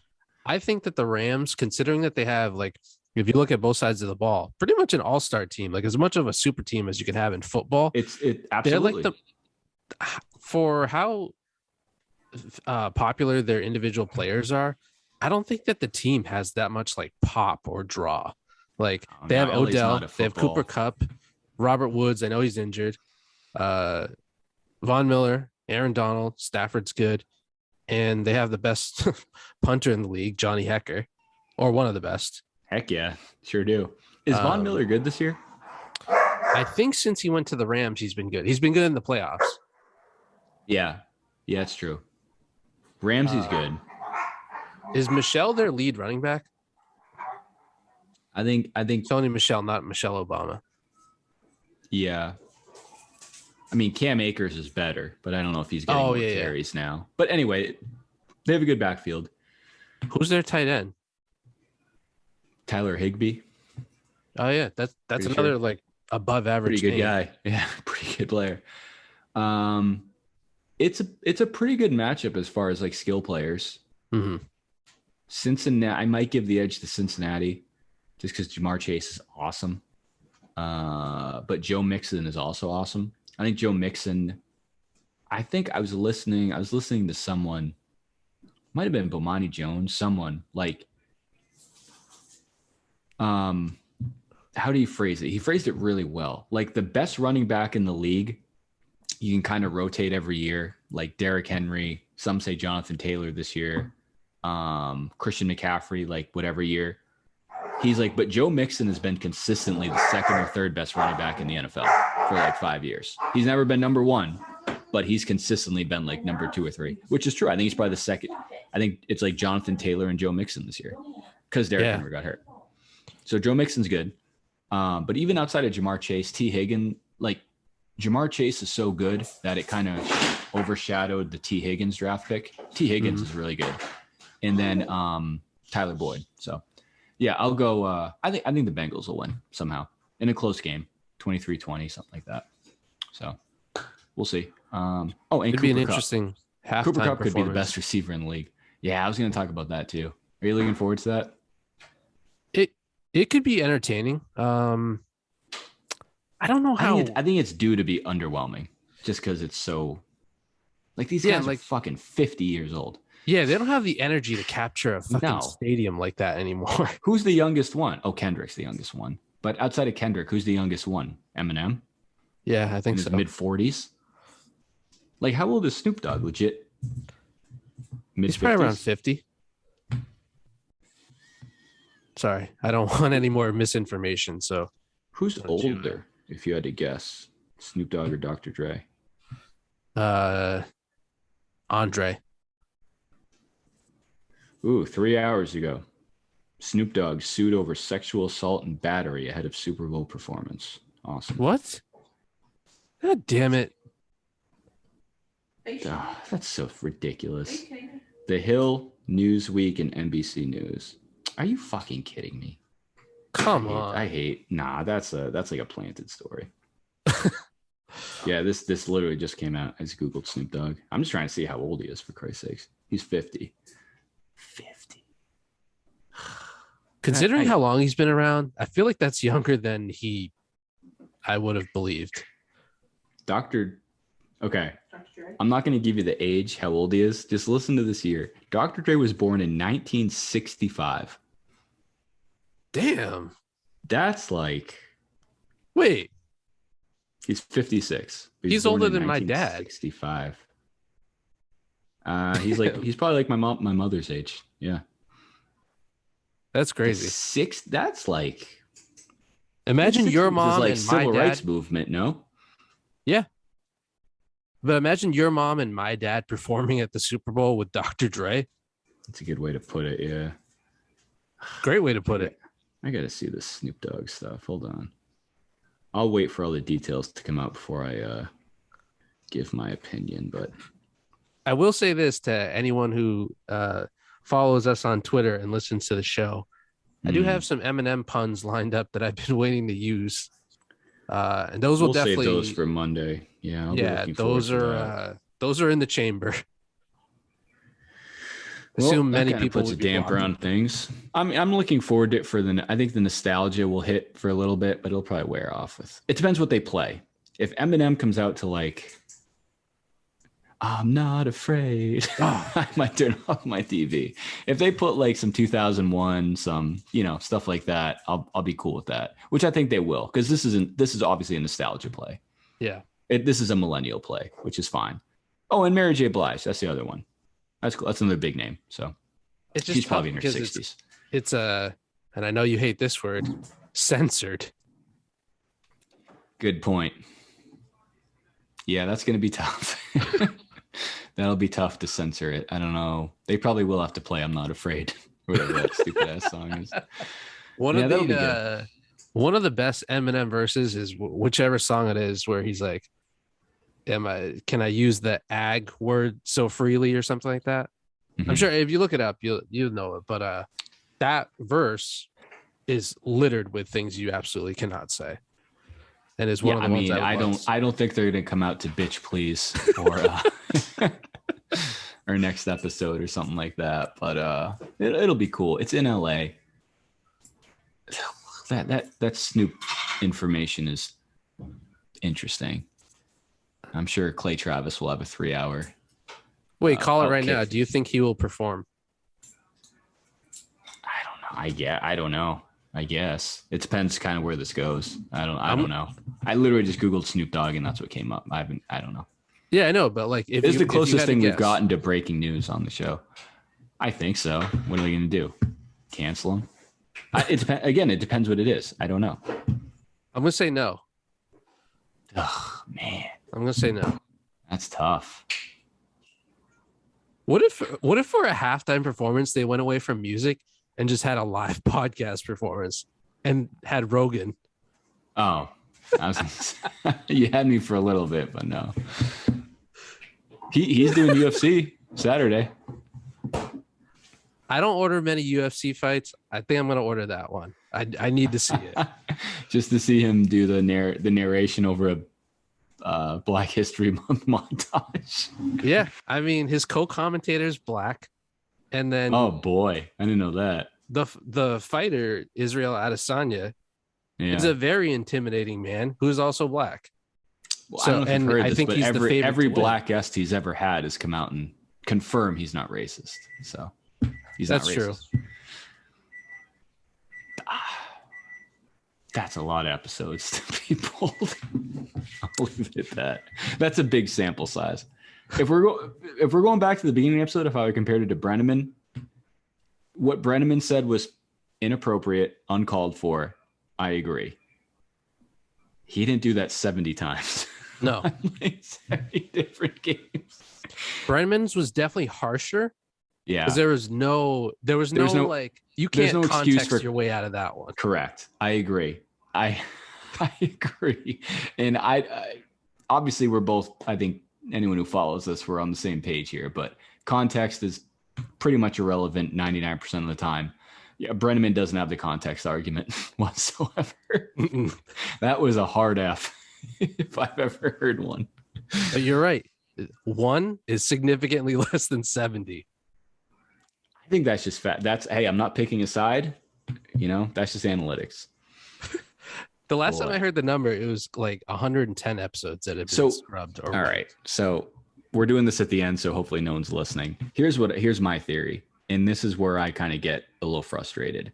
Speaker 2: I think that the Rams, considering that they have, like, if you look at both sides of the ball, pretty much an all-star team, like as much of a super team as you can have in football.
Speaker 1: Absolutely.
Speaker 2: They're like for how popular their individual players are. I don't think that the team has that much like pop or draw. Like they have Odell, they have Cooper Kupp, Robert Woods. I know he's injured. Von Miller, Aaron Donald, Stafford's good, and they have the best punter in the league, Johnny Hecker, or one of the best.
Speaker 1: Heck yeah, sure do. Is Von Miller good this year?
Speaker 2: I think since he went to the Rams, he's been good. He's been good in the playoffs.
Speaker 1: Yeah, it's true. Ramsey's good.
Speaker 2: Is Michelle their lead running back?
Speaker 1: I think
Speaker 2: Tony Michelle, not Michelle Obama.
Speaker 1: Yeah. I mean, Cam Akers is better, but I don't know if he's getting more carries now. But anyway, they have a good backfield.
Speaker 2: Who's their tight end?
Speaker 1: Tyler Higbee.
Speaker 2: Oh yeah, that's pretty another like above average.
Speaker 1: Pretty good guy. Yeah, pretty good player. It's a pretty good matchup as far as like skill players.
Speaker 2: Mm-hmm.
Speaker 1: Cincinnati, I might give the edge to Cincinnati just because Jamar Chase is awesome. But Joe Mixon is also awesome. I think Joe Mixon. I think I was listening to someone. Might have been Bomani Jones. Someone like. How do you phrase it? He phrased it really well. Like the best running back in the league, you can kind of rotate every year. Like Derrick Henry, some say Jonathan Taylor this year, Christian McCaffrey, like whatever year. He's like, but Joe Mixon has been consistently the second or third best running back in the NFL for like 5 years. He's never been number one, but he's consistently been like number 2 or 3, which is true. I think he's probably the second. I think it's like Jonathan Taylor and Joe Mixon this year because Derrick Henry got hurt. So Joe Mixon's good. But even outside of Jamar Chase, T. Higgins, like Jamar Chase is so good that it kind of overshadowed the T. Higgins draft pick. T. Higgins is really good. And then Tyler Boyd. So yeah, I'll go. I think the Bengals will win somehow in a close game, 23-20, something like that. So we'll see. And
Speaker 2: it'd be an interesting halftime
Speaker 1: Cooper Kupp could be the
Speaker 2: performance.
Speaker 1: best receiver in the league. Yeah, I was going to talk about that too. Are you looking forward to that?
Speaker 2: It could be entertaining. I don't know how.
Speaker 1: I think it's due to be underwhelming, just because it's so. Like these guys are fucking 50 years old.
Speaker 2: Yeah, they don't have the energy to capture a fucking stadium like that anymore.
Speaker 1: Who's the youngest one? Oh, Kendrick's the youngest one. But outside of Kendrick, who's the youngest one? Eminem?
Speaker 2: Yeah, I think so.
Speaker 1: Mid 40s. Like, how old is Snoop Dogg? Legit.
Speaker 2: He's probably around 50. Sorry, I don't want any more misinformation. So,
Speaker 1: who's older? If you had to guess, Snoop Dogg or Dr. Dre?
Speaker 2: Andre.
Speaker 1: Ooh, 3 hours ago, Snoop Dogg sued over sexual assault and battery ahead of Super Bowl performance. Awesome.
Speaker 2: What? God damn it.
Speaker 1: Oh, that's so ridiculous. The Hill, Newsweek, and NBC News. Are you fucking kidding me?
Speaker 2: Come on.
Speaker 1: I hate. Nah, that's like a planted story. Yeah, this literally just came out. I just Googled Snoop Dogg. I'm just trying to see how old he is, for Christ's sakes. He's 50. 50.
Speaker 2: Considering how long he's been around, I feel like that's younger than I would have believed.
Speaker 1: Okay. I'm not going to give you the age, how old he is. Just listen to this year. Dr. Dre was born in 1965.
Speaker 2: Damn.
Speaker 1: That's like.
Speaker 2: Wait.
Speaker 1: He's 56.
Speaker 2: He's older than my dad.
Speaker 1: 65. He's probably like my mother's age. Yeah.
Speaker 2: That's crazy.
Speaker 1: That's like.
Speaker 2: Imagine your mom
Speaker 1: like
Speaker 2: and
Speaker 1: civil
Speaker 2: my dad.
Speaker 1: rights movement, no?
Speaker 2: Yeah. But imagine your mom and my dad performing at the Super Bowl with Dr. Dre.
Speaker 1: That's a good way to put it. Yeah.
Speaker 2: Great way to put it.
Speaker 1: I gotta see this Snoop Dogg stuff. Hold on. I'll wait for all the details to come out before I give my opinion. But
Speaker 2: I will say this to anyone who follows us on Twitter and listens to the show. I do have some Eminem puns lined up that I've been waiting to use. And those will definitely
Speaker 1: save those for Monday. Yeah, I'll be looking
Speaker 2: those
Speaker 1: forward to
Speaker 2: are
Speaker 1: that.
Speaker 2: Those are in the chamber.
Speaker 1: Well,
Speaker 2: Assume many
Speaker 1: that
Speaker 2: people
Speaker 1: puts a
Speaker 2: would be
Speaker 1: damper
Speaker 2: watching.
Speaker 1: on things. I'm looking forward to it for I think the nostalgia will hit for a little bit, but it'll probably wear off with. It depends what they play. If Eminem comes out to like, I'm not afraid, I might turn off my TV. If they put like some 2001, some stuff like that, I'll be cool with that. Which I think they will, because this is obviously a nostalgia play.
Speaker 2: Yeah,
Speaker 1: this is a millennial play, which is fine. Oh, and Mary J. Blige, that's the other one. That's cool. That's another big name. So
Speaker 2: it's just
Speaker 1: she's probably in her 60s.
Speaker 2: It's and I know you hate this word, censored.
Speaker 1: Good point. Yeah, that's going to be tough. That'll be tough to censor it. I don't know. They probably will have to play I'm Not Afraid, whatever that stupid ass song is.
Speaker 2: One of the best Eminem verses is whichever song it is where he's like, can I use the ag word so freely or something like that? Mm-hmm. I'm sure if you look it up, you'll know it. But that verse is littered with things you absolutely cannot say. And is one of the ones
Speaker 1: I don't think they're gonna come out to Bitch Please or or next episode or something like that. But it'll be cool. It's in LA. That Snoop information is interesting. I'm sure Clay Travis will have a 3-hour.
Speaker 2: Wait, call it right now. Do you think he will perform?
Speaker 1: I don't know. I don't know. I guess it depends kind of where this goes. I don't know. I literally just Googled Snoop Dogg and that's what came up. I don't know.
Speaker 2: Yeah, I know, but like
Speaker 1: it's the closest thing we've gotten to breaking news on the show. I think so. What are they going to do? Cancel him? It depends what it is. I don't know.
Speaker 2: I'm gonna say no.
Speaker 1: Oh man.
Speaker 2: I'm gonna say no.
Speaker 1: That's tough.
Speaker 2: What if for a halftime performance they went away from music and just had a live podcast performance and had Rogan?
Speaker 1: Oh, you had me for a little bit, but no. He's doing UFC Saturday.
Speaker 2: I don't order many UFC fights. I think I'm gonna order that one. I need to see it.
Speaker 1: Just to see him do the narration over a Black History Month montage.
Speaker 2: Yeah, I mean his co-commentator is black, and then
Speaker 1: oh boy, I didn't know that.
Speaker 2: The fighter Israel Adesanya is a very intimidating man who's also black.
Speaker 1: Well, I don't know if you've heard this, but every black guest he's ever had has come out and confirmed he's not racist. So he's not racist. That's true. That's a lot of episodes to be pulled. I'll leave it at that. That's a big sample size. If we're going back to the beginning of the episode, if I would compare it to Brenneman, what Brenneman said was inappropriate, uncalled for. I agree. He didn't do that 70 times.
Speaker 2: No.
Speaker 1: Like 70 different games.
Speaker 2: Brenneman's was definitely harsher.
Speaker 1: Yeah.
Speaker 2: Because there was no like you can't context your way out of that one.
Speaker 1: Correct. I agree. I agree. And I obviously we're both, I think anyone who follows us, we're on the same page here, but context is pretty much irrelevant 99% of the time. Yeah, Brenneman doesn't have the context argument whatsoever. That was a hard F if I've ever heard one.
Speaker 2: But you're right. 1 is significantly less than 70.
Speaker 1: I think that's just fat. Hey, I'm not picking a side. That's just analytics.
Speaker 2: The last time I heard the number, it was like 110 episodes that have been scrubbed.
Speaker 1: All right. So we're doing this at the end, so hopefully no one's listening. Here's my theory. And this is where I kind of get a little frustrated.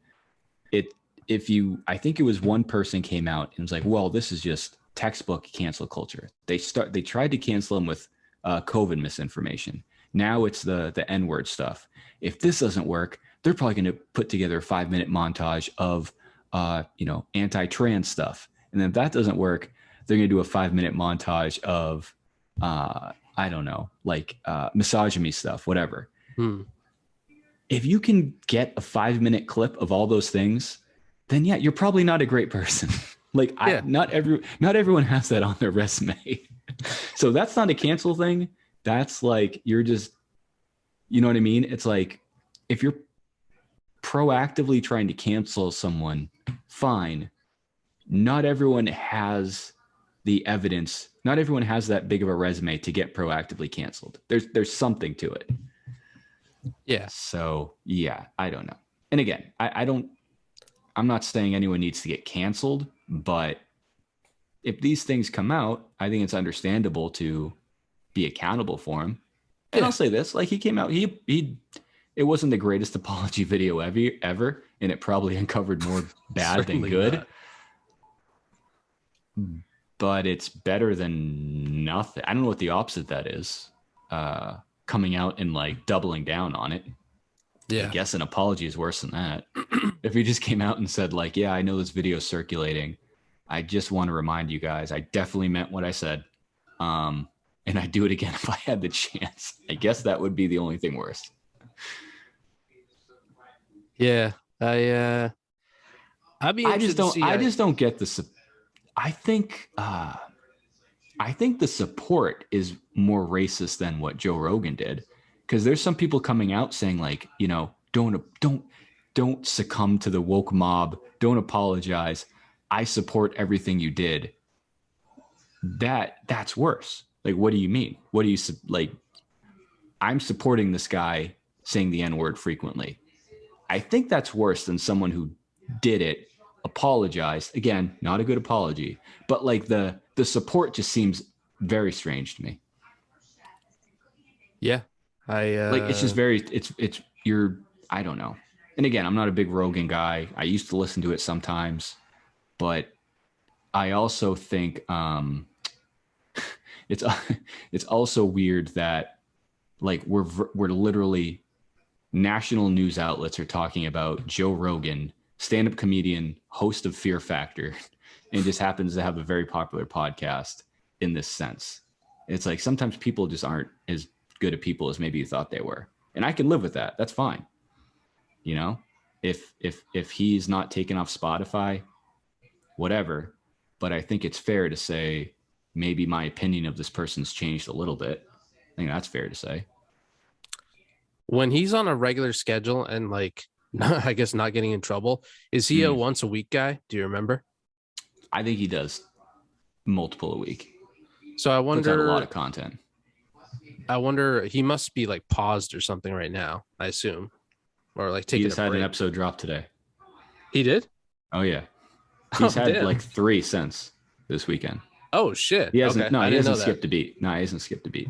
Speaker 1: I think it was one person came out and was like, well, this is just textbook cancel culture. They tried to cancel him with COVID misinformation. Now it's the N-word stuff. If this doesn't work, they're probably going to put together a 5-minute montage of, anti-trans stuff. And then if that doesn't work, they're going to do a 5-minute montage of, misogyny stuff, whatever. If you can get a 5-minute clip of all those things, then yeah, you're probably not a great person. Like not everyone has that on their resume. So that's not a cancel thing. That's like, you're just, you know what I mean? It's like, if you're proactively trying to cancel someone, fine. Not everyone has the evidence. Not everyone has that big of a resume to get proactively canceled. There's something to it.
Speaker 2: Yeah.
Speaker 1: So yeah, I don't know. And again, I'm not saying anyone needs to get canceled, but if these things come out, I think it's understandable to be accountable for him. And I'll say this, like, he came out, it wasn't the greatest apology video ever, and it probably uncovered more bad than good. Not. But it's better than nothing. I don't know what the opposite of that is. Coming out and like doubling down on it. Yeah. I guess an apology is worse than that. If he just came out and said like, yeah, I know this video is circulating. I just want to remind you guys, I definitely meant what I said. And I'd do it again if I had the chance. I guess that would be the only thing worse.
Speaker 2: Yeah. I just
Speaker 1: don't get this. I think the support is more racist than what Joe Rogan did. Because there's some people coming out saying like, you know, don't succumb to the woke mob. Don't apologize. I support everything you did. That's worse. Like, what do you mean? What do you like? I'm supporting this guy saying the N-word frequently. I think that's worse than someone who did it, apologized. Again, not a good apology, but like the support just seems very strange to me.
Speaker 2: Yeah.
Speaker 1: Like, it's just very, I don't know. And again, I'm not a big Rogan guy. I used to listen to it sometimes, but I also think it's also weird that like we're literally, national news outlets are talking about Joe Rogan, stand-up comedian, host of Fear Factor, and just happens to have a very popular podcast in this sense. It's like sometimes people just aren't as good at people as maybe you thought they were. And I can live with that. That's fine. You know, if he's not taken off Spotify, whatever. But I think it's fair to say maybe my opinion of this person's changed a little bit. I think that's fair to say.
Speaker 2: When he's on a regular schedule and like, I guess not getting in trouble, is he a once a week guy? Do you remember?
Speaker 1: I think he does multiple a week.
Speaker 2: So I wonder,
Speaker 1: puts out a lot of content.
Speaker 2: I wonder, he must be like paused or something right now, I assume, or like taking.
Speaker 1: He just had an episode drop today.
Speaker 2: He did?
Speaker 1: Oh yeah, he's had like 3 since this weekend.
Speaker 2: Oh shit!
Speaker 1: He hasn't. Okay. No, he hasn't skipped a beat. No, he hasn't skipped a beat.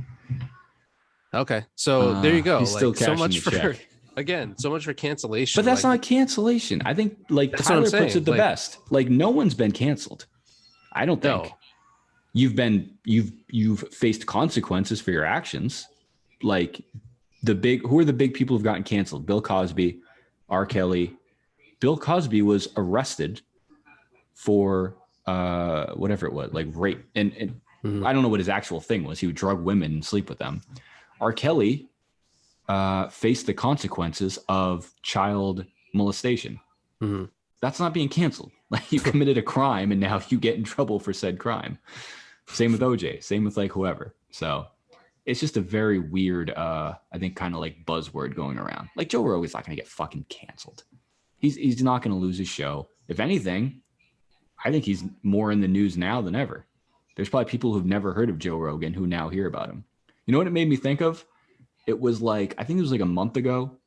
Speaker 2: Okay, so there you go.
Speaker 1: He's still cashing so much the check.
Speaker 2: So much for cancellation.
Speaker 1: But that's not cancellation. I think like Tyler puts it the best. Like, no one's been canceled. I don't think. No. You've faced consequences for your actions. Like who are the big people who've gotten canceled? Bill Cosby, R. Kelly. Bill Cosby was arrested for whatever it was, like rape. And I don't know what his actual thing was. He would drug women and sleep with them. R. Kelly faced the consequences of child molestation. Mm-hmm. That's not being canceled. Like, you committed a crime and now you get in trouble for said crime. Same with OJ. Same with like whoever. So it's just a very weird, I think, kind of like buzzword going around. Like, Joe Rogan's not going to get fucking canceled. He's not going to lose his show. If anything, I think he's more in the news now than ever. There's probably people who've never heard of Joe Rogan who now hear about him. You know what it made me think of? It was like, I think it was like a month ago.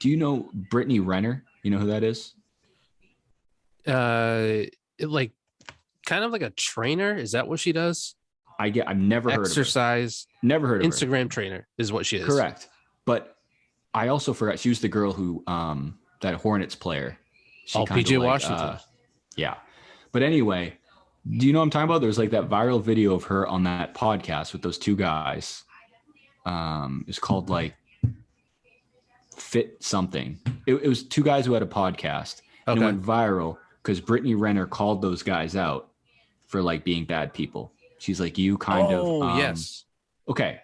Speaker 1: Do you know Brittany Renner? You know who that is?
Speaker 2: Like kind of like a trainer. Is that what she does?
Speaker 1: I've never heard of her.
Speaker 2: Exercise.
Speaker 1: Never heard of her.
Speaker 2: Instagram trainer is what she is.
Speaker 1: Correct. But I also forgot she was the girl who, that Hornets player.
Speaker 2: PJ Washington.
Speaker 1: Yeah. But anyway, do you know what I'm talking about? There's like that viral video of her on that podcast with those 2 guys. It's called like Fit Something. It was 2 guys who had a podcast. And it went viral because Brittany Renner called those guys out for like being bad people. She's like, you kind of.
Speaker 2: Oh, yes.
Speaker 1: Okay.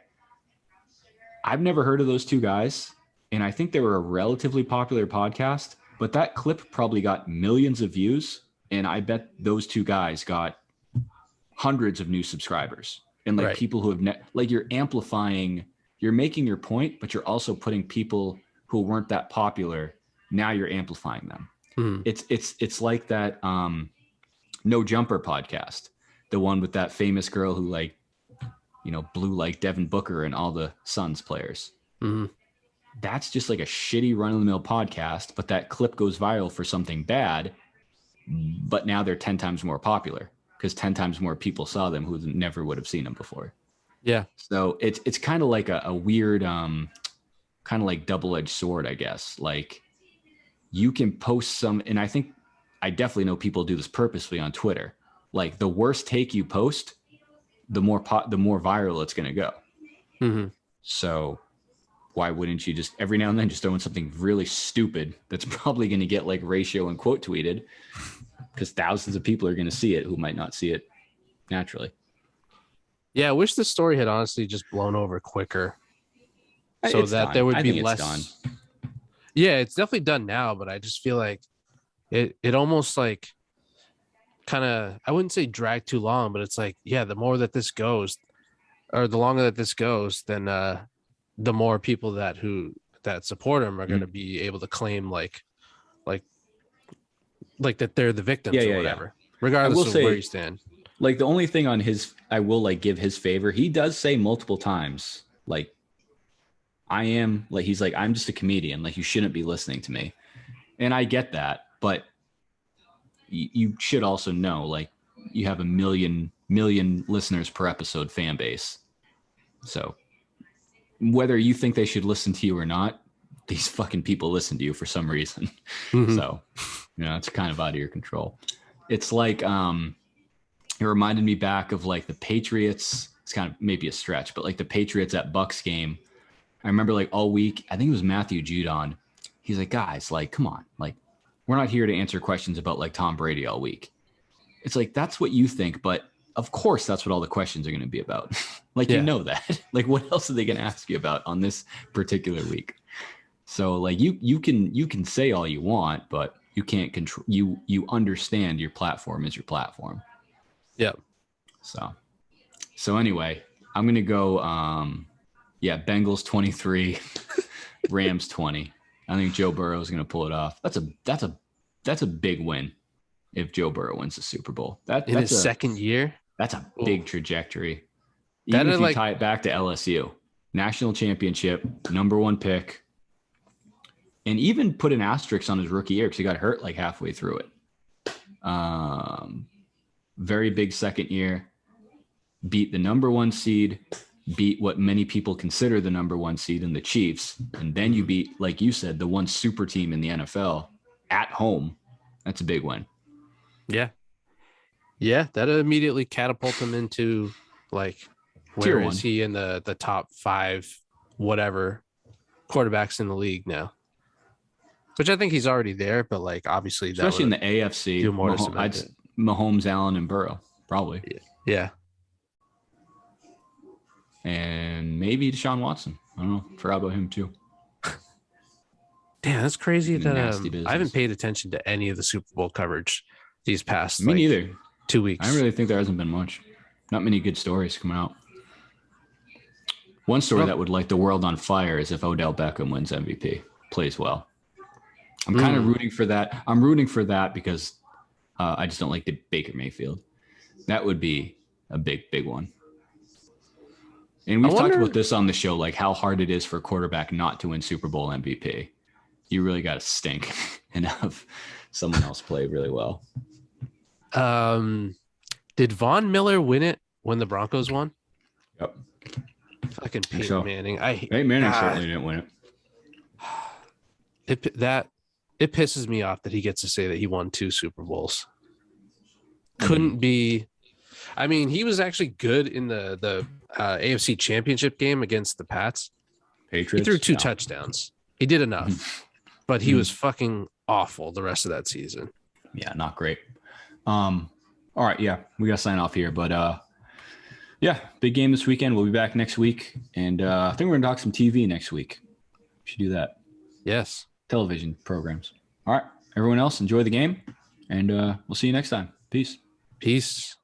Speaker 1: I've never heard of those 2 guys. And I think they were a relatively popular podcast. but that clip probably got millions of views, and I bet those two guys got hundreds of new subscribers. And like people who have like you're amplifying, you're making your point, but you're also putting people who weren't that popular. Now you're amplifying them. It's like that No Jumper podcast, the one with that famous girl who like, blew like Devin Booker and all the Suns players. That's just like a shitty run-of-the-mill podcast, but that clip goes viral for something bad, but now they're 10 times more popular because 10 times more people saw them who never would have seen them before. Yeah. So it's kind of like a weird, kind of like double-edged sword, I guess. Like you can post some, and I definitely know people do this purposely on Twitter. Like the worst take you post, the more viral it's going to go. So why wouldn't you just every now and then just throw in something really stupid that's probably going to get like ratio and quote tweeted because thousands of people are going to see it who might not see it naturally.
Speaker 2: Yeah, I wish the story had honestly just blown over quicker so
Speaker 1: it's
Speaker 2: that
Speaker 1: done.
Speaker 2: there would
Speaker 1: I
Speaker 2: be
Speaker 1: think
Speaker 2: less.
Speaker 1: It's done.
Speaker 2: Yeah, it's definitely done now, but I just feel like it almost like kind of, I wouldn't say drag too long, but it's like, yeah, the more that this goes or the longer that this goes, then the more people that support him are going to be able to claim like that they're the victims or whatever, regardless of where you stand.
Speaker 1: Like the only thing on I will like give his favor. He does say multiple times, like, he's like, I'm just a comedian. Like you shouldn't be listening to me. And I get that, but you should also know, like you have a million listeners per episode fan base. So whether you think they should listen to you or not, these fucking people listen to you for some reason. So, it's kind of out of your control. It's like, it reminded me back of like the Patriots. It's kind of maybe a stretch, but like the Patriots at Bucks game. I remember like all week, I think it was Matthew Judon. He's like, guys, like, come on. Like, we're not here to answer questions about like Tom Brady all week. It's like, that's what you think, but of course, that's what all the questions are going to be about. Like, you know that. Like, what else are they going to ask you about on this particular week? So, like, you can say all you want, but you can't control. You understand your platform is your platform.
Speaker 2: Yeah.
Speaker 1: So anyway, I'm going to go. Bengals 23, Rams 20. I think Joe Burrow is going to pull it off. That's a big win if Joe Burrow wins the Super Bowl. That's
Speaker 2: his second year.
Speaker 1: That's a big trajectory. Even if you tie it back to LSU, national championship, number one pick, and even put an asterisk on his rookie year because he got hurt like halfway through it. Very big second year, beat the number one seed, beat what many people consider the number one seed in the Chiefs. And then you beat, like you said, the one super team in the NFL at home. That's a big win.
Speaker 2: Yeah. Yeah. That immediately catapult him into like, where is he in the top 5, whatever quarterbacks in the league now? Which I think he's already there, but like obviously,
Speaker 1: especially in the AFC, Mahomes, Allen, and Burrow, probably.
Speaker 2: Yeah.
Speaker 1: And maybe Deshaun Watson. I don't know. Forgot about him too.
Speaker 2: Damn, that's crazy that I haven't paid attention to any of the Super Bowl coverage these past.
Speaker 1: Me neither.
Speaker 2: 2 weeks.
Speaker 1: I really think there hasn't been much. Not many good stories coming out. One story that would light the world on fire is if Odell Beckham wins MVP, plays well. I'm kind of rooting for that. I'm rooting for that because I just don't like the Baker Mayfield. That would be a big, big one. And we've talked about this on the show, like how hard it is for a quarterback not to win Super Bowl MVP. You really got to stink and have someone else play really well.
Speaker 2: Did Von Miller win it when the Broncos won?
Speaker 1: Yep.
Speaker 2: Fucking Peyton Manning.
Speaker 1: Peyton Manning certainly didn't win
Speaker 2: it. It pisses me off that he gets to say that he won 2 Super Bowls. Couldn't be. I mean, he was actually good in the AFC Championship game against the Pats.
Speaker 1: Patriots.
Speaker 2: He threw 2 touchdowns. He did enough, but he was fucking awful the rest of that season.
Speaker 1: Yeah, not great. All right, yeah, we got to sign off here, but yeah, big game this weekend. We'll be back next week, and I think we're gonna talk some TV next week. We should do that.
Speaker 2: Yes.
Speaker 1: Television programs. All right. Everyone else, enjoy the game, and we'll see you next time. Peace.
Speaker 2: Peace.